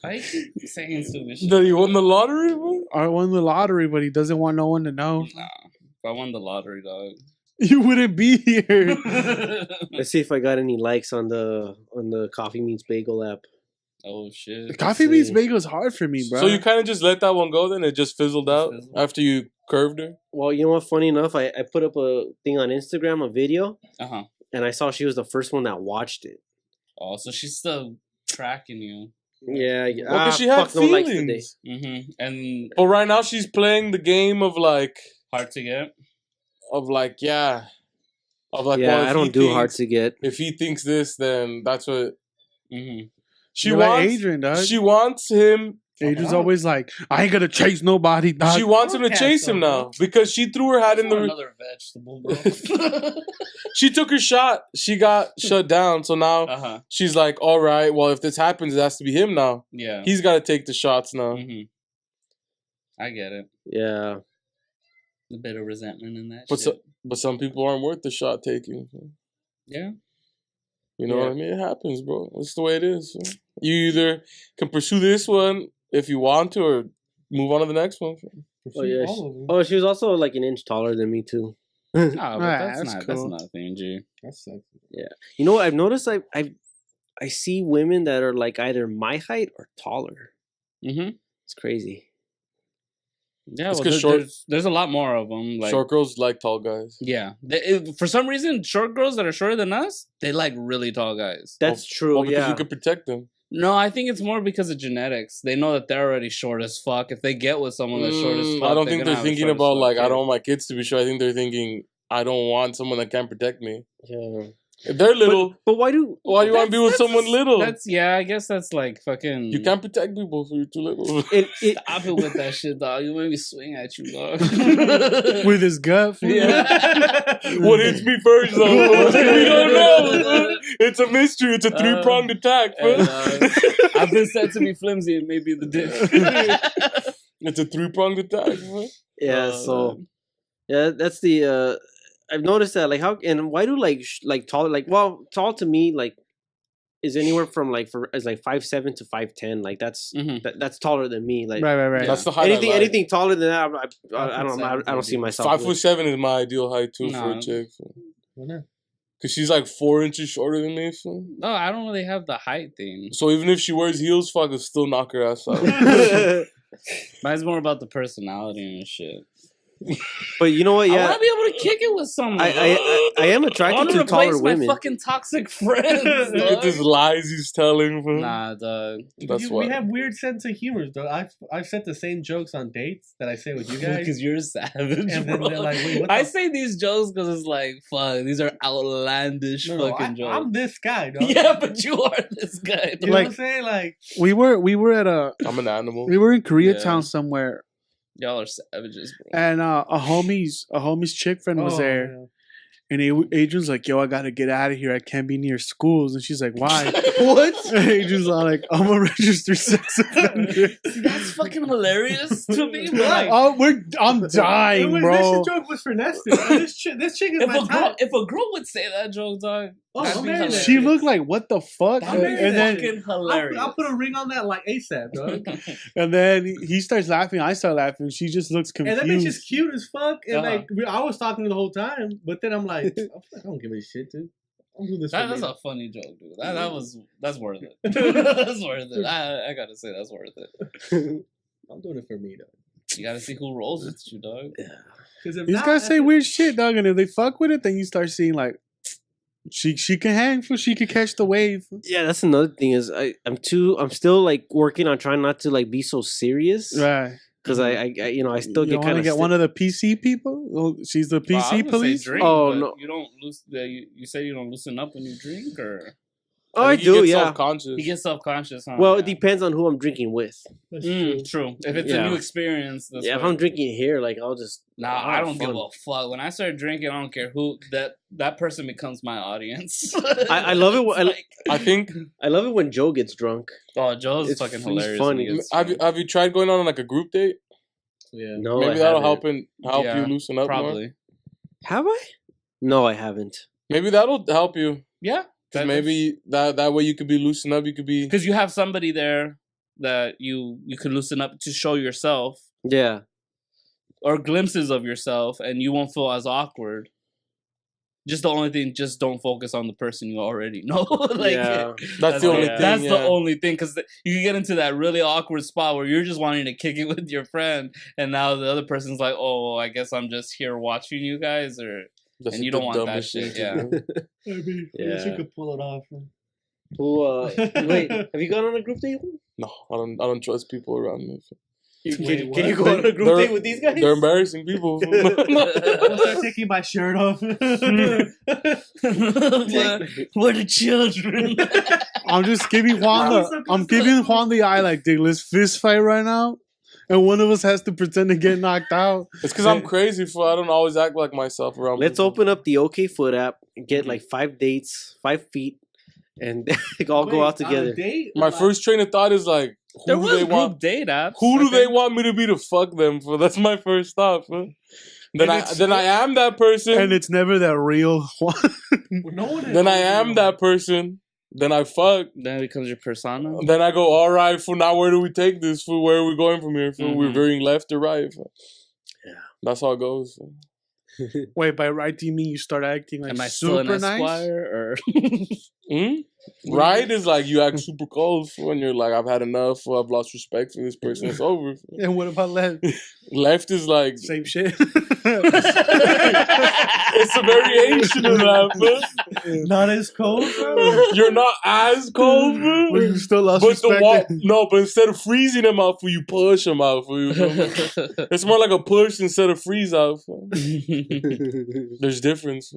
Why you keep saying stupid shit? That he won the lottery, bro? Art won the lottery, but he doesn't want no one to know. Nah, if I won the lottery, dog. You wouldn't be here. Let's see if I got any likes on the Coffee Meets Bagel app. Oh shit. Coffee Beans Bagel is hard for me, bro. So you kind of just let that one go, then it just fizzled out Fizzled. after you curved her. Well, you know what? Funny enough, I put up a thing on Instagram, a video, Uh-huh. and I saw she was the first one that watched it. Oh, so she's still tracking you. Yeah, Well, 'cause she had no likes today. feelings. Mm-hmm. And But right now she's playing the game of like, hard to get. yeah. Of like, Yeah, well, if I don't he do hard thinks- to get. If he thinks this, then that's what Mm-hmm. she You're wants. like Adrian, dog. She wants him. Adrian's always like, I ain't gonna chase nobody, dog. She wants him to Podcast, chase him though, now because she threw her hat in the. Another vegetable, bro. She took her shot. She got shut down. So now Uh-huh. she's like, all right, well, if this happens, it has to be him now. Yeah. He's got to take the shots now. Mm-hmm. I get it. Yeah. A bit of resentment in that But shit. but some people aren't worth the shot taking. Yeah. You know Yeah. what I mean? It happens, bro. It's the way it is. You either can pursue this one if you want to, or move on to the next one. Oh yeah. All of them. Oh, she was also like an inch taller than me too. Oh, but that's that's not cool. that's nothing, G. That's sexy. You know what? I've noticed I see women that are like either my height or taller. Mm-hmm. It's crazy. Yeah, It's well, 'cause short- there's a lot more of them. Like, Short girls like tall guys. yeah, for some reason, short girls that are shorter than us, they like really tall guys. That's true. Well, because yeah. you could protect them. No, I think it's more because of genetics. They know that they're already short as fuck. If they get with someone that's short as fuck, I don't they're think gonna they're have a thinking short as about fuck like I kid. don't want my kids to be short. I think they're thinking I don't want someone that can't protect me. Yeah. If they're little, But why do why do you want to be with That's- someone little? That's yeah. I guess that's like fucking. You can't protect people if you're too little. Stop it with that shit, dog. You made me swing at you, dog. With his gut. fool. Yeah. What hits me first, though? We don't know. It's a mystery. It's a three-pronged attack. And, Bro. I've been said to be flimsy. It may be the dick. It's a three-pronged attack. Bro. Yeah, so man. yeah, that's the I've noticed that like how and why do like tall tall to me like is anywhere from like is like 5'7" to 5'10". Like that's Mhm. that's taller than me. Like Right. That's the height. anything taller than that, I don't 5'7" I don't see myself. 5'7" is my ideal height too for Nah. a chick. Well, no. Cause she's like 4 inches shorter than me. So. No, I don't really have the height thing. So even if she wears heels, fuck, I'll still knock her ass out. Mine's more about the personality and shit. But you know what? Yeah, I want to be able to kick it with someone. I am attracted to taller women. My fucking toxic friends. Look at these lies he's telling. Bro. Nah, dog. That's why. We have weird sense of humor, though. I've said the same jokes on dates that I say with you guys. Because you're savage, and bro. then they're like, wait, what I say these jokes because it's like, fuck, these are outlandish fucking jokes. I'm this guy, dog. Yeah, but you are this guy. You know what I'm saying? Like, we were at a. I'm an animal. We were in Koreatown somewhere. Y'all are savages, bro. And a homie's chick friend was there. Yeah. And Adrian's like, yo, I gotta get out of here. I can't be near schools. And she's like, why? What? And Adrian's like, I'm a registered sex offender. That's fucking hilarious to me. But like, I'm dying, bro. This joke was finessed. This chick is my type. If a girl would say that joke, dog, she looked like, what the fuck? And then hilarious. I'll put a ring on that like ASAP, dog. And then he starts laughing. I start laughing. She just looks confused. And that bitch is cute as fuck. And like, I was talking to her the whole time. But then I'm like, I don't give a shit, dude. I'll do this. That's a funny joke, dude. That's worth it. That's worth it. I gotta say that's worth it. I'm doing it for me, dog. You gotta see who rolls with you, dog. Yeah. Because these guys say weird shit, dog, and if they fuck with it, then you start seeing like she can hang, she can catch the wave. Yeah, that's another thing is I'm still like working on trying not to like be so serious, right? Because I still get kind of get one of the PC people. Oh, she's the PC police. Drink, no, you don't lose. You say you don't loosen up when you drink, or I do. Yeah, self-conscious. You get self-conscious. Huh? Well, it depends on who I'm drinking with. True. If it's a new experience, if I'm drinking here, like I'll just I don't give a fuck. When I start drinking, I don't care who that person becomes my audience. I love it. I love it when Joe gets drunk. Oh, Joe's fucking hilarious. Funny. Have you tried going on like a group date? Yeah. No, maybe that'll help you loosen up. Probably. More. Have I? No, I haven't. Maybe that'll help you. Yeah. Because maybe that way you could be loosened up. You could be because you have somebody there that you could loosen up to show yourself. Yeah. Or glimpses of yourself, and you won't feel as awkward. Just the only thing, just don't focus on the person you already know. That's the only thing. That's the only thing, because you can get into that really awkward spot where you're just wanting to kick it with your friend, and now the other person's like, "Oh, I guess I'm just here watching you guys," and you don't want that shit. Yeah. Maybe you could pull it off. Wait, have you gone on a group date? No, I don't trust people around me. Can you go on a group date with these guys? They're embarrassing people. I'll start taking my shirt off. We're the children. I'm just giving Juan the eye like, dude, let's fist fight right now. And one of us has to pretend to get knocked out. It's because I'm crazy, I don't always act like myself around Let's people. open up the OK Foot app, get like 5 dates, 5 feet, and all go out together. My first train of thought is like, who do they want me to be to fuck them for? That's my first thought. Man. Then I am that person, and it's never that real one. Then I am that person. Then I fuck. Then it becomes your persona. Then I go, all right, for now, where do we take this? For where are we going from here? For we're veering left or right? Yeah, that's how it goes. Wait, by right do you mean you start acting like am I super still an nice? Esquire, or right is like you act super cold when you're like, I've had enough, or I've lost respect for this person. It's over. And what about left? Left is like same shit. It's a variation of that, bro. Not as cold, bro. You're not as cold, bro. But you still lost respect. But instead of freezing them out for you, push them out for you. It's more like a push instead of freeze out. There's difference.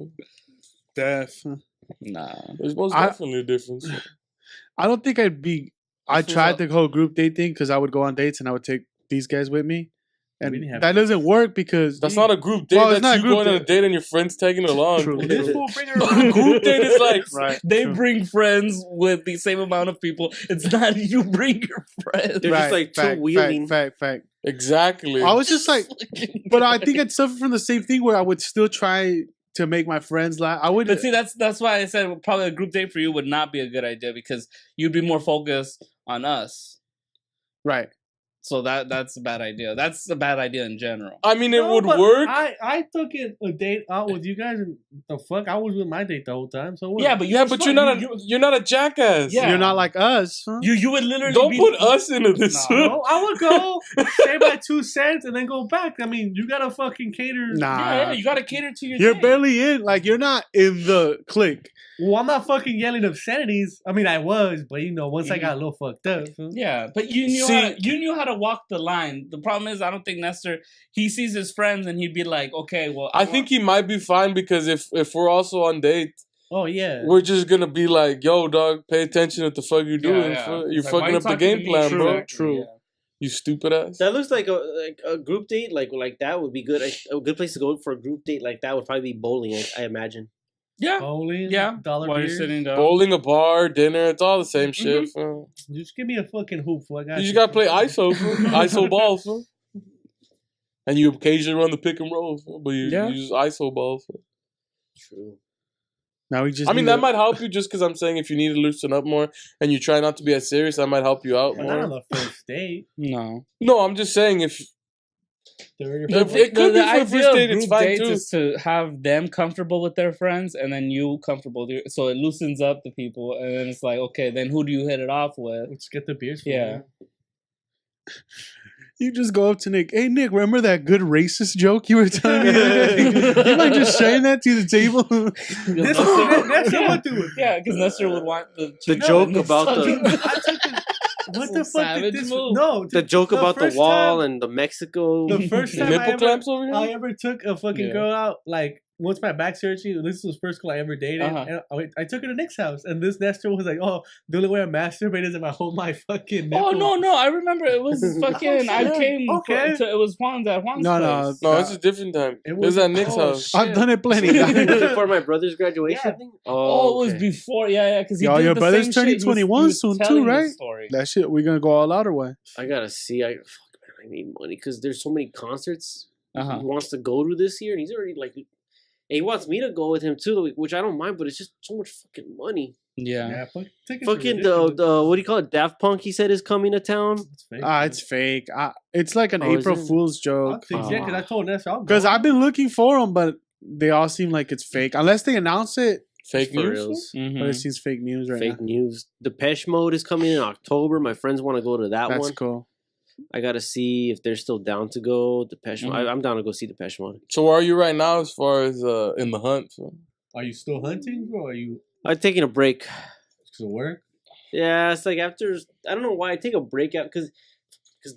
Nah. There's most definitely a difference. I don't think I tried the whole group date thing because I would go on dates and I would take these guys with me. And that doesn't work because... That's not a group date. That's you going on a date and your friends tagging along. True. A group date is like... They bring friends with the same amount of people. It's not you bring your friends. They're just like two-wheeling. Fact. Exactly. I was just like... But I think I'd suffer from the same thing where I would still try to make my friends laugh. I would... But see, that's why I said probably a group date for you would not be a good idea because you'd be more focused on us. Right. So that's a bad idea. That's a bad idea in general. I mean, it would work. I took a date out with you guys, and the fuck, I was with my date the whole time. So what? Yeah, but you're not a jackass. Yeah. You're not like us. Huh? You would literally don't put us into this. No, I would go say my 2 cents and then go back. I mean, you gotta fucking cater. Nah, yeah, you gotta cater to your. You're date. barely in. Like you're not in the clique. Well, I'm not fucking yelling obscenities. I mean, I was, but once I got a little fucked up. Yeah, but you knew how to walk the line. The problem is, I don't think Nestor. He sees his friends and he'd be like, okay, well, I think he might be fine because if we're also on date. Oh yeah, we're just gonna be like, yo, dog, pay attention to what the fuck you're doing. Yeah. You're fucking up the game plan, bro. True. Yeah. You stupid ass. That looks like a group date. Like that would be good. A good place to go for a group date like that would probably be bowling. I imagine. Yeah. Bowling. Yeah. Dollar While you're beers. sitting down. Bowling, a bar, dinner, it's all the same shit. Fool. Just give me a fucking hoop. Fool. You just gotta play ISO, fool. ISO balls, fool. And you occasionally run the pick and roll, fool, but you use ISO balls. Fool. True. Now we just. I mean, that might help you just because I'm saying if you need to loosen up more and you try not to be as serious, that might help you out Not more. on the first date. No. No, I'm just saying if. Third It could be for the first date, it's group fine dates too. is to have them comfortable with their friends and then you comfortable. So it loosens up the people and then it's like, okay, then who do you hit it off with? Let's get the beers. Yeah. You just go up to Nick. Hey, Nick, remember that good racist joke you were telling me? You might just sharing that to the table. Yeah, because Nestor would want the joke about What the fuck did this? Move. No, the joke about the wall time, and the Mexico. the first time nipple clamps over here. I ever took a fucking girl out, like once my back surgery. This was the first girl I ever dated. And I took her to Nick's house, and this Nestor was like, "Oh, the only way I masturbate is if I hold my fucking nipple." Oh no! I remember it was fucking. I came. Okay. It was Juan's at Juan's place. No, it's a different time. It was at Nick's house. Shit. I've done it plenty. For my brother's graduation thing. Oh, it was before. Yeah, because Yo, your brother's turning 21 soon too, right? That shit, we're gonna go all out or what? I gotta see. I need money because there's so many concerts he Uh-huh. wants to go to this year, and he's already like. And he wants me to go with him too, which I don't mind, but it's just so much fucking money. Yeah. Fucking the what do you call it? Daft Punk, he said, is coming to town. It's fake. It's like an April Fool's joke. Yeah, because I told Nestor. Because I've been looking for them, but they all seem like it's fake. Unless they announce it. Fake news? But it seems fake news right fake now. news. Depeche Mode is coming in October. My friends want to go to that one. That's cool. I gotta see if they're still down to go. Depeche Mode. I'm down to go see Depeche Mode. So where are you right now as far as in the hunt? So? Are you still hunting, bro? Are you? I'm taking a break. To work? Yeah, it's like after. I don't know why I take a break out because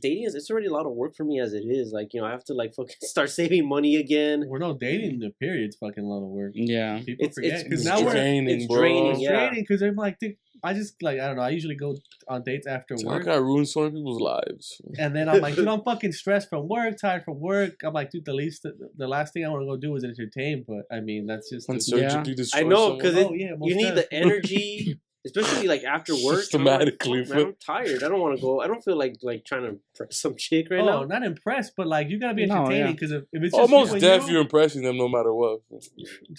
dating it's already a lot of work for me as it is. Like I have to like fucking start saving money again. We're not dating. The period's fucking a lot of work. Yeah, people forget because now it's draining, it's bro. draining. It's draining because I'm like, I just like I don't know. I usually go on dates after work. I ruin so many people's lives. And then I'm like, dude, I'm fucking stressed from work, tired from work. I'm like, dude, the last thing I want to go do is entertain. But I mean, that's just I know because you need the energy. Especially like after work, systematically. I'm tired. I don't want to go. I don't feel like trying to impress some chick right now. Oh, not impressed, but like you gotta be entertaining because if it's just almost deaf, you're impressing them no matter what.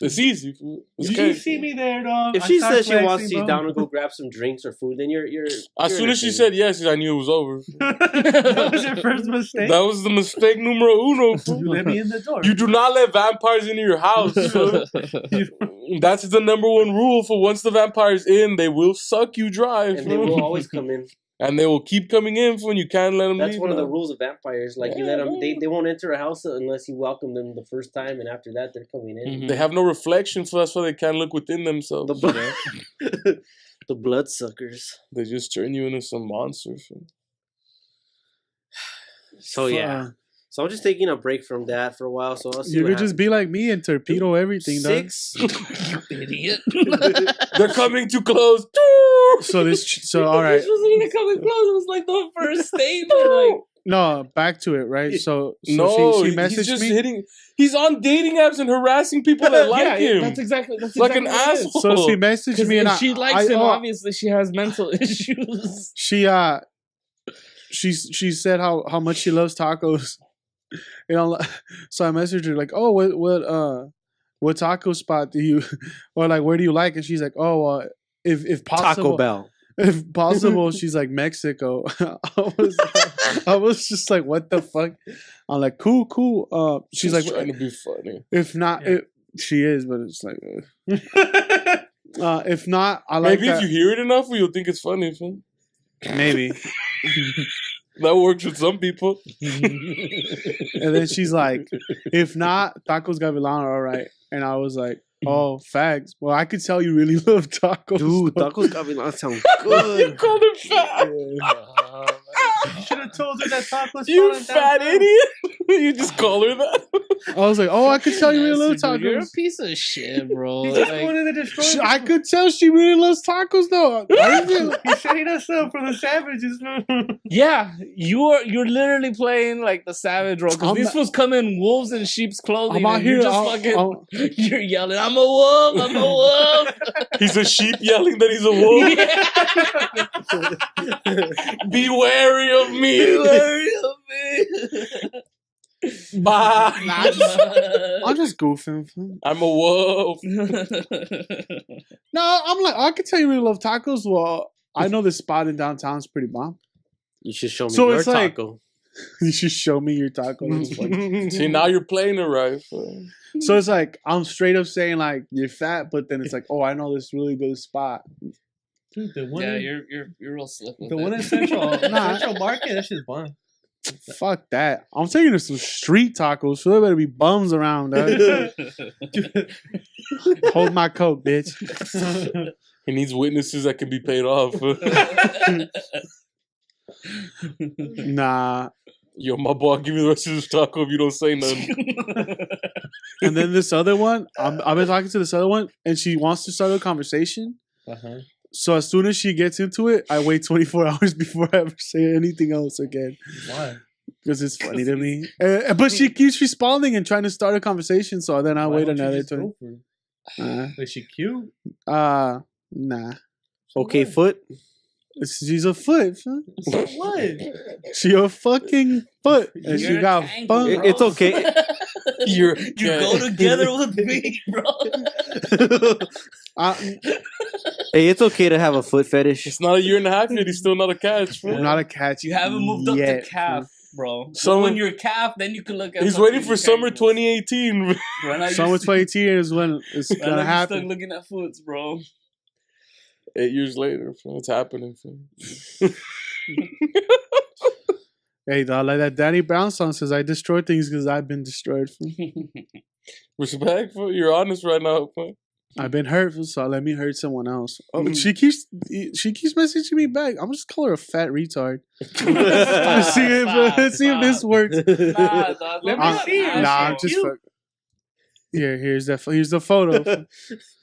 It's easy. You see me there, dog. If she says she's down to go grab some drinks or food, then you're. As soon as she said yes, I knew it was over. That was your first mistake. That was the mistake numero uno. You let me in the door. You do not let vampires into your house. That's the number one rule. For once the vampire's in, they will suck you dry. And they will always come in. And they will keep coming in when you can't let them leave. That's one of the rules of vampires. Like you let them, they won't enter a house unless you welcome them the first time, and after that they're coming in. Mm-hmm. They have no reflection, so that's why they can't look within themselves. The bloodsuckers. They just turn you into some monsters. So yeah. So I'm just taking a break from that for a while. So I'll see. You could just be like me and torpedo everything, dog. You idiot. They're coming too close. So all right. This wasn't even coming close. It was like the first statement. Like, no, back to it, right? So no, she messaged he's just me. He's on dating apps and harassing people that like him. That's exactly like an asshole. So she messaged me, and she likes him. Obviously, she has mental issues. She said how much she loves tacos. So I messaged her like, oh, what taco spot do you, or like where do you like? And she's like, oh, if possible, Taco Bell. If possible, she's like Mexico. I was like, I was just like, what the fuck? I'm like, cool. She's like, trying to be funny. If not, she is, but it's like, if not, I like maybe if you hear it enough, you'll think it's funny. Fam. Maybe. That works with some people. And then she's like, if not, tacos gavilán are all right. And I was like, oh, fags. Well, I could tell you really love tacos. Dude, tacos gavilán sound good. You called him fat. You should have told her that tacos. You fat idiot. You just call her that. I was like, oh, I could tell you really love tacos. You're a piece of shit, bro. He's just wanted to destroy I could tell she really loves tacos, though. He's setting us up for the savages. Yeah, you're literally playing like the savage role because these fools come in wolves in sheep's clothing. I'm out here. You're yelling, "I'm a wolf! I'm a wolf!" He's a sheep yelling that he's a wolf. Be wary of me. Be wary of me. Bye. I'm just goofing. I'm a wolf. No, I'm like, I could tell you really love tacos. Well, I know this spot in downtown is pretty bomb. You should show me So your it's like- taco. You should show me your taco. That's funny. See, now you're playing it right. So it's like, I'm straight up saying like, you're fat, but then it's like, oh, I know this really good spot. Dude, the one you're real slick with the it. one in Central Market, that shit's bomb. Fuck that. I'm taking her some street tacos, so there better be bums around. Hold my coat, bitch. He needs witnesses that can be paid off. Nah. Yo, my boy, I'll give you the rest of this taco if you don't say nothing. And then this other one, I've been talking to this other one, and she wants to start a conversation. Uh-huh. So as soon as she gets into it, I wait 24 hours before I ever say anything else again. Why? Because it's funny to me. But she keeps responding and trying to start a conversation, so then I wait another 20. Is she cute? Nah. Okay, foot. She's a foot. So what? She a fucking foot. And she got fun. It's okay. You go together with me, bro. Hey, it's okay to have a foot fetish. It's not a year and a half yet. He's still not a catch. I'm not a catch. You haven't moved up to calf, bro. So when you're calf, then you can look at. He's waiting for summer 2018. Summer 2018 is when it's gonna happen. Stuck looking at foots, bro. 8 years later, it's happening. Hey, dog, like that Danny Brown song says, I destroy things because I've been destroyed. Respect, you're honest right now. I've been hurt, so let me hurt someone else. Oh, she keeps messaging me back. I'm just call her a fat retard. Let's see if this works. Nah, dog, let me see. I'm just fuck. Here's the photo.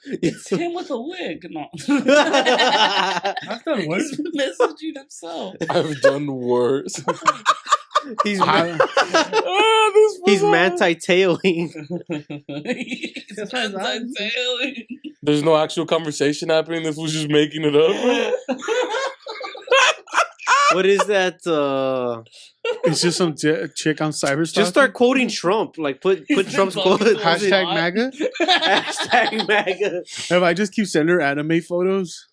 It's him with a wig. No, I've done worse. He's messaging himself. I've done worse. He's manti-tailing. He's manti-tailing. There's no actual conversation happening. This was just making it up. What is that? It's just some chick on Cyberstalking. Just start quoting Trump. Like put Trump's quote. Hashtag MAGA. Hashtag MAGA. If I just keep sending her anime photos,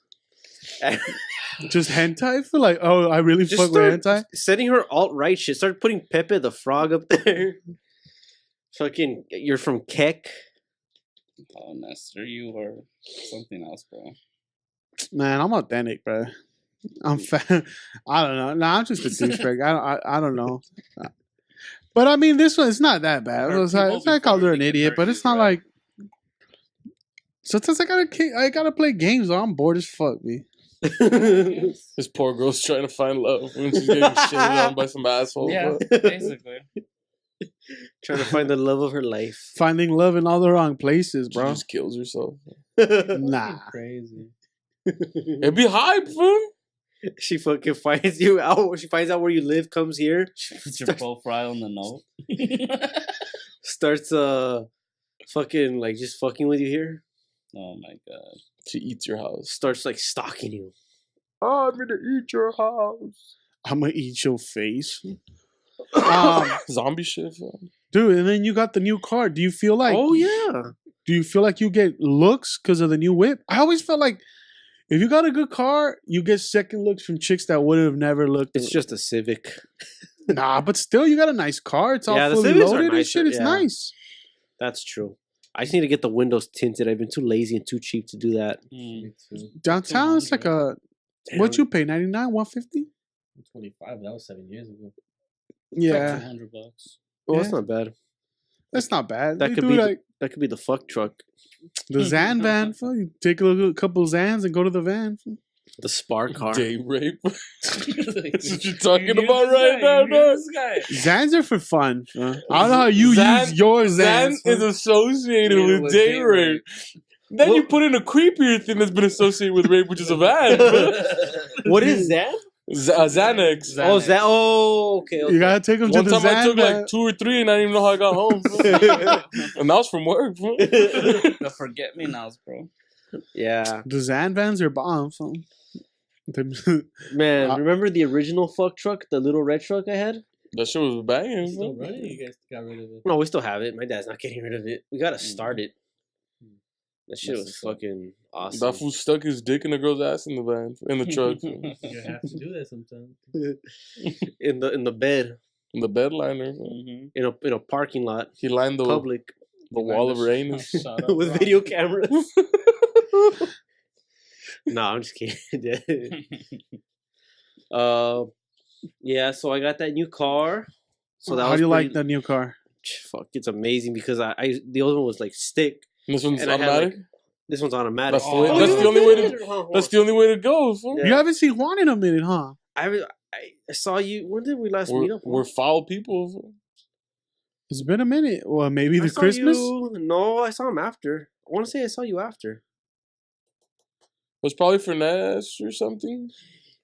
just hentai for like, oh, I really Just fuck with start hentai. Sending her alt-right shit. Start putting Pepe the Frog up there. Fucking, you're from Keck. Oh, Nestor, you are something else, bro. Man, I'm authentic, bro. I'm fat. I don't know. Nah, I'm just a douchebag. I don't know. But I mean, this one, it's not that bad. I called her an idiot, but it's not like. Sometimes I gotta play games. Though. I'm bored as fuck, me. This poor girl's trying to find love when she's getting shitted on by some asshole. Yeah, basically. Trying to find the love of her life. Finding love in all the wrong places, She bro. just kills herself. Nah. Crazy. It'd be hype, fam. She fucking finds you out. She finds out where you live, comes here. Put your profile in the note. Starts fucking like just fucking with you here. Oh my god. She eats your house. Starts like stalking you. Oh, I'm gonna eat your house. I'm gonna eat your face. Zombie shit, fam. Dude, and then you got the new car. Do you feel like Oh yeah. Do you feel like you get looks because of the new whip? I always felt like If you got a good car, you get second looks from chicks that would have never looked. It's just a Civic. Nah, but still, you got a nice car. It's all fully loaded and shit. It's nice. That's true. I just need to get the windows tinted. I've been too lazy and too cheap to do that. Downtown, it's like a... What you pay? $99, $150? $25. That was 7 years ago. Yeah. Like $200. Well, that's not bad. That's not bad. That could be that could be the fuck truck. The Zan van. You take a couple Zans and go to the van. The Spark car. Day rape. That's what you're talking about right now, dog. Zans are for fun. I don't know how you use your Zans. Zan is associated with day rape. Then you put in a creepier thing that's been associated with rape, which is a van. What is that? Xanax. Okay. You gotta take them to the Zan. One time I took like 2 or 3 and I didn't even know how I got home. And that was from work, bro. The forget-me-nows, bro. Yeah. The Zan vans are bomb. So. Man, remember the original fuck truck, the little red truck I had? That shit was banging. Still running? You guys got rid of it? No, we still have it. My dad's not getting rid of it. We gotta start it. That shit was fucking awesome. That fool stuck his dick in a girl's ass in the van, in the truck. You have to do that sometimes. in the bed. In the bed liner. In a parking lot. He lined the public. The wall of rain with video cameras. No, I'm just kidding. Yeah, so I got that new car. So that how do you like that new car? Fuck, it's amazing because the other one was like stick. This one's automatic. This one's automatic. That's the only way to. That's the only way to go. Yeah. You haven't seen Juan in a minute, huh? I saw you. When did we last meet up? We're foul people. It's been a minute. Well, maybe the Christmas. No, I saw him after. I want to say I saw you after. It was probably for Ness or something.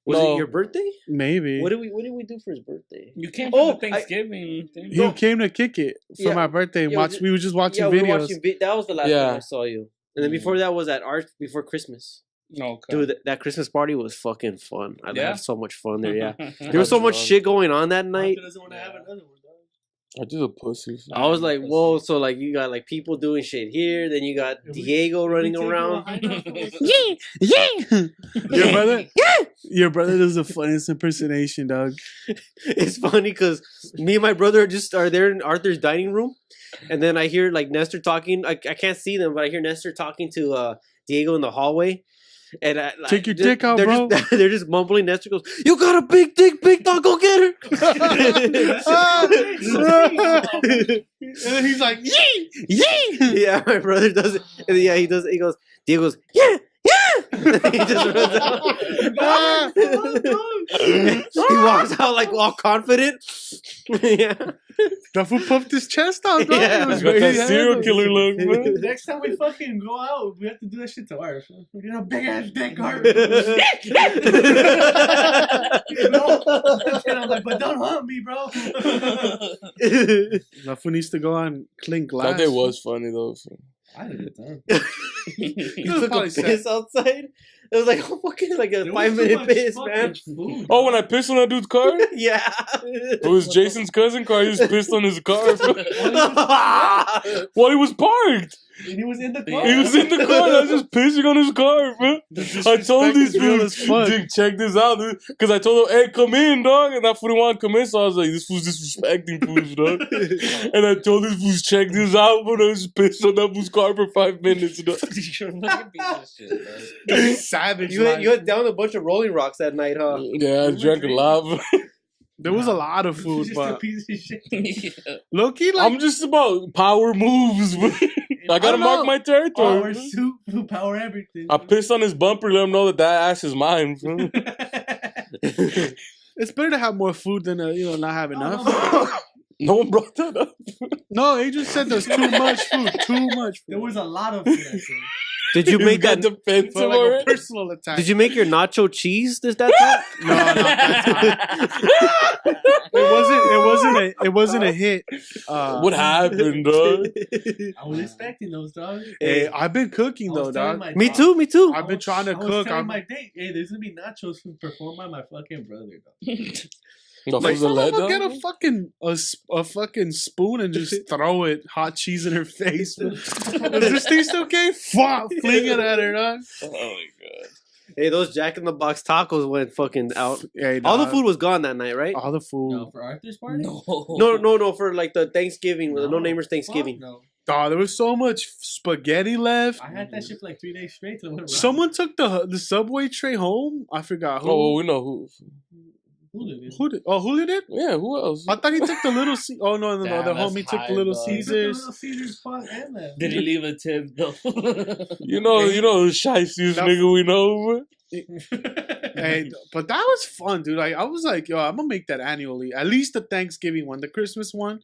Was it your birthday? Maybe. What did we do for his birthday? You came for the Thanksgiving thing. He came to kick it for my birthday. We were just watching videos. That was the last time I saw you. And then before that was at Art before Christmas. Okay. Dude, that Christmas party was fucking fun. I had so much fun there, yeah. There was so much shit going on that night. Doesn't want to have another one, dog. I did a pussy. I was like, whoa, so like you got like people doing shit here, then you got Diego running around. Yeah. Your brother does the funniest impersonation, dog. It's funny because me and my brother just are there in Arthur's dining room, and then I hear like Nestor talking. I can't see them, but I hear Nestor talking to Diego in the hallway. And take your dick out, bro. They're just mumbling. Nestor goes, "You got a big dick, big dog. Go get her." And he's like, "Yee!" Yeah, my brother does it. And yeah, he does it. He goes, Diego goes, "Yeah, yeah." He just runs out. He walks out like all confident. Yeah. That fool puffed his chest out, bro. Yeah. It was Got that serial killer look, bro. Next time we fucking go out, we have to do that shit to Art. We get a big ass dick, Art. And I'm like, but don't hump me, bro. That fool needs to go on clink glass. That day was funny though. So. I had a good time. You took a piss outside? It was like fucking like a 5-minute piss, man. Food, oh, when I pissed on that dude's car? Yeah. It was Jason's cousin car. He just pissed on his car. While he was parked. And he was in the car. He was in the car. I was just pissing on his car, bro. I told these people, dude, check this out, dude. Because I told him, hey, come in, dog. And that fool didn't want to come in. So I was like, this fool's disrespecting fools, dog. And I told these fools, check this out, bro. I was pissed on that fool's car for 5 minutes, dog. You're a fucking piece of shit, bro. Savage. You had down a bunch of Rolling Rocks that night, huh? Yeah, I drank a lot. There was a lot of food, Just but a piece of shit. Yeah. low-key, like, I'm just about power moves, bro. I gotta mark my territory. Power soup, power everything. I pissed on his bumper, let him know that ass is mine, bro. it's better to have more food than not have enough. No one brought that up. No, he just said there's too much food. Too much food. There was a lot of food, I think. Did you make that defensive For like a already? personal attack. Did you make your nacho cheese that time? No, not that time. It wasn't a hit. What happened, dog? I was expecting those, dog. Hey, I've been cooking though, dog. Me too. I've been trying to I was cook. telling my date, hey, there's gonna be nachos performed by my fucking brother, dog. Like, get a fucking spoon and just throw it hot cheese in her face. Does this taste okay? Fuck, fling it at her, dog. Oh my god. Hey, those Jack in the Box tacos went fucking out. Hey, all the food was gone that night, right? All the food. No, for Arthur's party? No, for like the Thanksgiving, the NoNamers Thanksgiving. No. Oh, there was so much spaghetti left. I had that shit for like 3 days straight. Someone took the Subway tray home. I forgot who. Oh, we know who. Who did? Oh, Julio did? Yeah, who else? I thought he took the little. Oh no, the homie took the Little Caesars. Did he leave a tip though? you know, the shiesty nigga we know. Hey, but that was fun, dude. Like I was like, yo, I'm gonna make that annually. At least the Thanksgiving one, the Christmas one.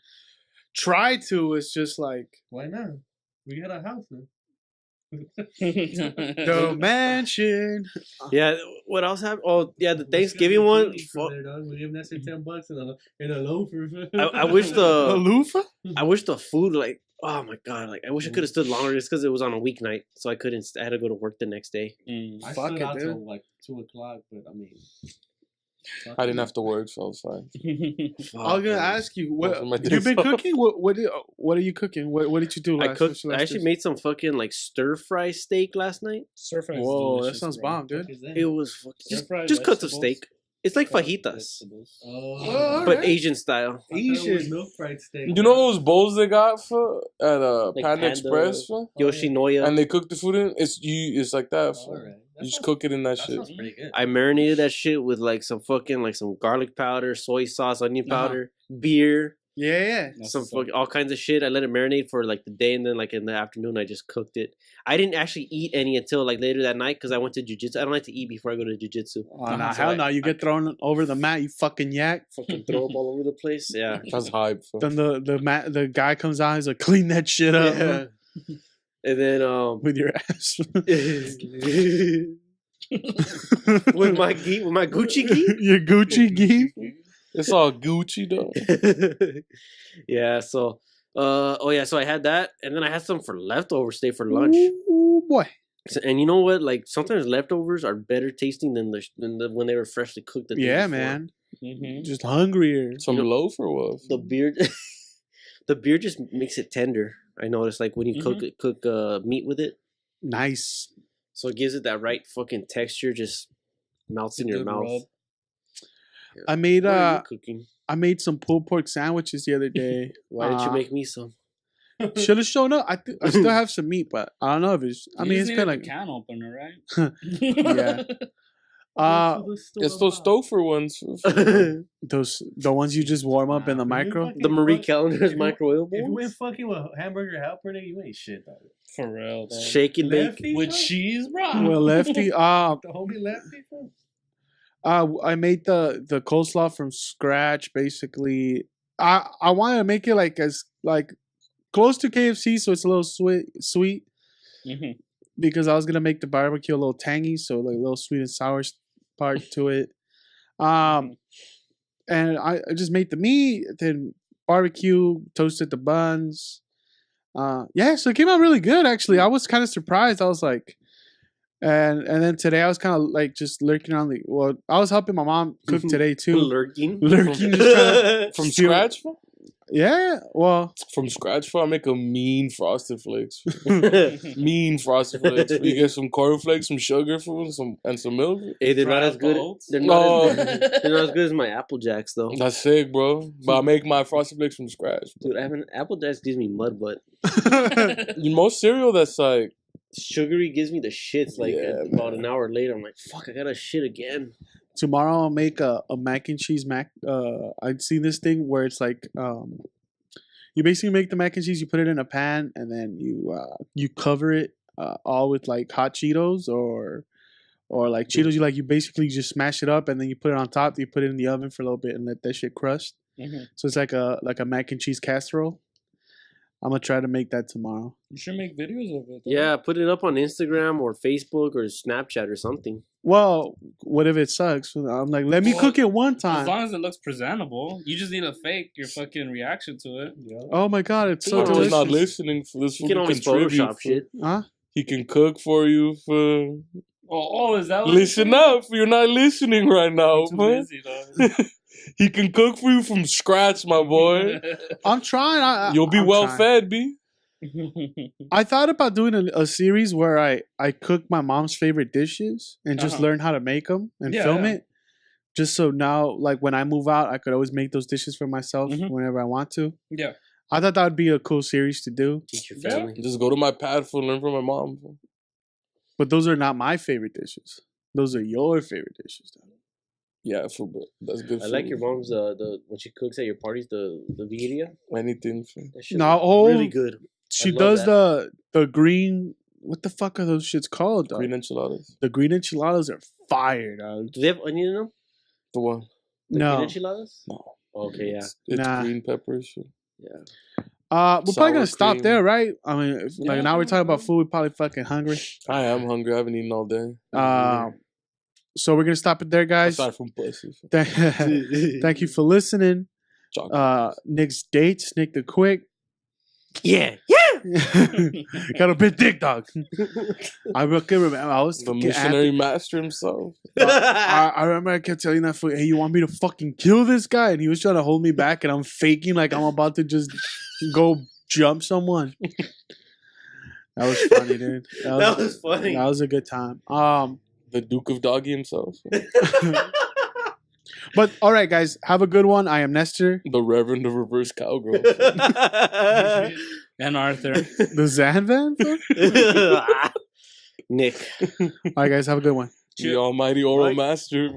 Try to. It's just like, why not? We got a house now. The mansion. Yeah, what else happened? Oh, yeah, the Thanksgiving one. We give that shit $10 in a loafer. I wish the loofah. I wish the food like. Oh my god! Like I wish I could have stood longer just because it was on a weeknight, so I couldn't. I had to go to work the next day. I stood out till like 2:00, but I mean. I didn't have to work, so I was fine. I was gonna ask you, what you've been cooking? What are you cooking? What did you do last? I actually made some fucking like stir fry steak last night. Stir fry. Whoa, that sounds bomb, dude. It was fucking just cut some steak. It's like fajitas, but right. Asian style. Asian milk fried steak. You know those bowls they got for at like Panda Express? For? Yoshinoya, and they cook the food in. It's like that. Right. You just cook it in that shit. Sounds pretty good. I marinated that shit with like some garlic powder, soy sauce, onion powder, beer. Yeah. Some all kinds of shit. I let it marinate for like the day, and then like in the afternoon, I just cooked it. I didn't actually eat any until like later that night because I went to jujitsu. I don't like to eat before I go to jujitsu. Oh, nah, hell no! You get thrown over the mat, you fucking yak. Fucking throw up all over the place. Yeah, that's hype. Then the guy comes out. He's like, clean that shit up. Yeah. And then with your ass. with my Gucci gi. Your Gucci gi. It's all Gucci though. Yeah. So, so I had that, and then I had some for leftovers. Stay for lunch. Ooh, boy. So, and you know what? Like sometimes leftovers are better tasting than the when they were freshly cooked. Yeah, man. Mm-hmm. Just hungrier. Some loaf or what? The beer, the beer just makes it tender. I noticed, like when you cook meat with it. Nice. So it gives it that right fucking texture. Just melts in your mouth. Yeah. I made some pulled pork sandwiches the other day. Why didn't you make me some? Should have shown up. I still have some meat, but I don't know if it's. I mean, it's kind of like a can opener, right? Yeah. It's those Stouffer ones. The ones you just warm up in the micro. The Marie Callender's microwave. If you went fucking with hamburger helper, you ain't shit, dog. For real, dog. Shake and bake with cheese, bro. Well, Lefty. The homie Lefty. I made the coleslaw from scratch. Basically, I want to make it like as like close to KFC, so it's a little sweet. Mm-hmm. Because I was gonna make the barbecue a little tangy, so like a little sweet and sour part to it. And I just made the meat, then barbecue, toasted the buns. So it came out really good actually. I was kind of surprised. I was like, and then today I was kind of like just lurking around. I was helping my mom cook today too. lurking from scratch. Yeah, well, from scratch, I make a mean frosted flakes. Mean frosted flakes. You get some cornflakes, some sugar, and some milk. Hey, they're not as good. They're not as good as my Apple Jacks, though. That's sick, bro. But I make my frosted flakes from scratch, bro. Dude, Apple Jacks gives me mud butt. Most cereal that's like sugary gives me the shits. Like about an hour later, I'm like, fuck, I gotta shit again. Tomorrow I'll make a mac and cheese I'd seen this thing where it's like you basically make the mac and cheese, you put it in a pan, and then you cover it all with like hot Cheetos or like Cheetos. You basically just smash it up and then you put it on top. You put it in the oven for a little bit and let that shit crust. Mm-hmm. So it's like a mac and cheese casserole. I'm gonna try to make that tomorrow. You should make videos of it. Yeah, put it up on Instagram or Facebook or Snapchat or something. Well, what if it sucks? I'm like, let me cook it one time. As long as it looks presentable, you just need to fake your fucking reaction to it. Yeah. Oh my god, it's so delicious. He's not listening for this. You can always Photoshop shit. Huh? He can cook for you for. Oh, is that? What listen up! You're not listening right now, man. He can cook for you from scratch, my boy. I'm trying. You'll be well fed, B. I thought about doing a series where I cook my mom's favorite dishes and just learn how to make them and film it. Just so now, like when I move out, I could always make those dishes for myself whenever I want to. Yeah. I thought that would be a cool series to do. Teach your family. Just go to my pad and learn from my mom. But those are not my favorite dishes. Those are your favorite dishes. Yeah, that's good. I like your mom's when she cooks at your parties the birria. Anything. Really good. She does the green. What the fuck are those shits called? Dog? Green enchiladas. The green enchiladas are fire, dog. Do they have onion in them? The one. No. Green enchiladas? No. Okay, yeah. It's green peppers. Yeah. We're probably gonna stop there, right? I mean, now we're talking about food. We're probably fucking hungry. I am hungry. I haven't eaten all day. So we're gonna stop it there, guys. Aside from places. Thank you for listening. Nick's dates, Nick the Quick. Yeah. Got a big dick, dog. I remember. I was the missionary master himself. I remember I kept telling that fool, "Hey, you want me to fucking kill this guy?" And he was trying to hold me back, and I'm faking like I'm about to just go jump someone. That was funny, dude. That was funny. That was a good time. The Duke of Doggy himself. But all right, guys, have a good one. I am Nestor, the Reverend of Reverse Cowgirl, and Arthur, the Zanvan. Nick. All right, guys, have a good one. The Almighty Oral Master.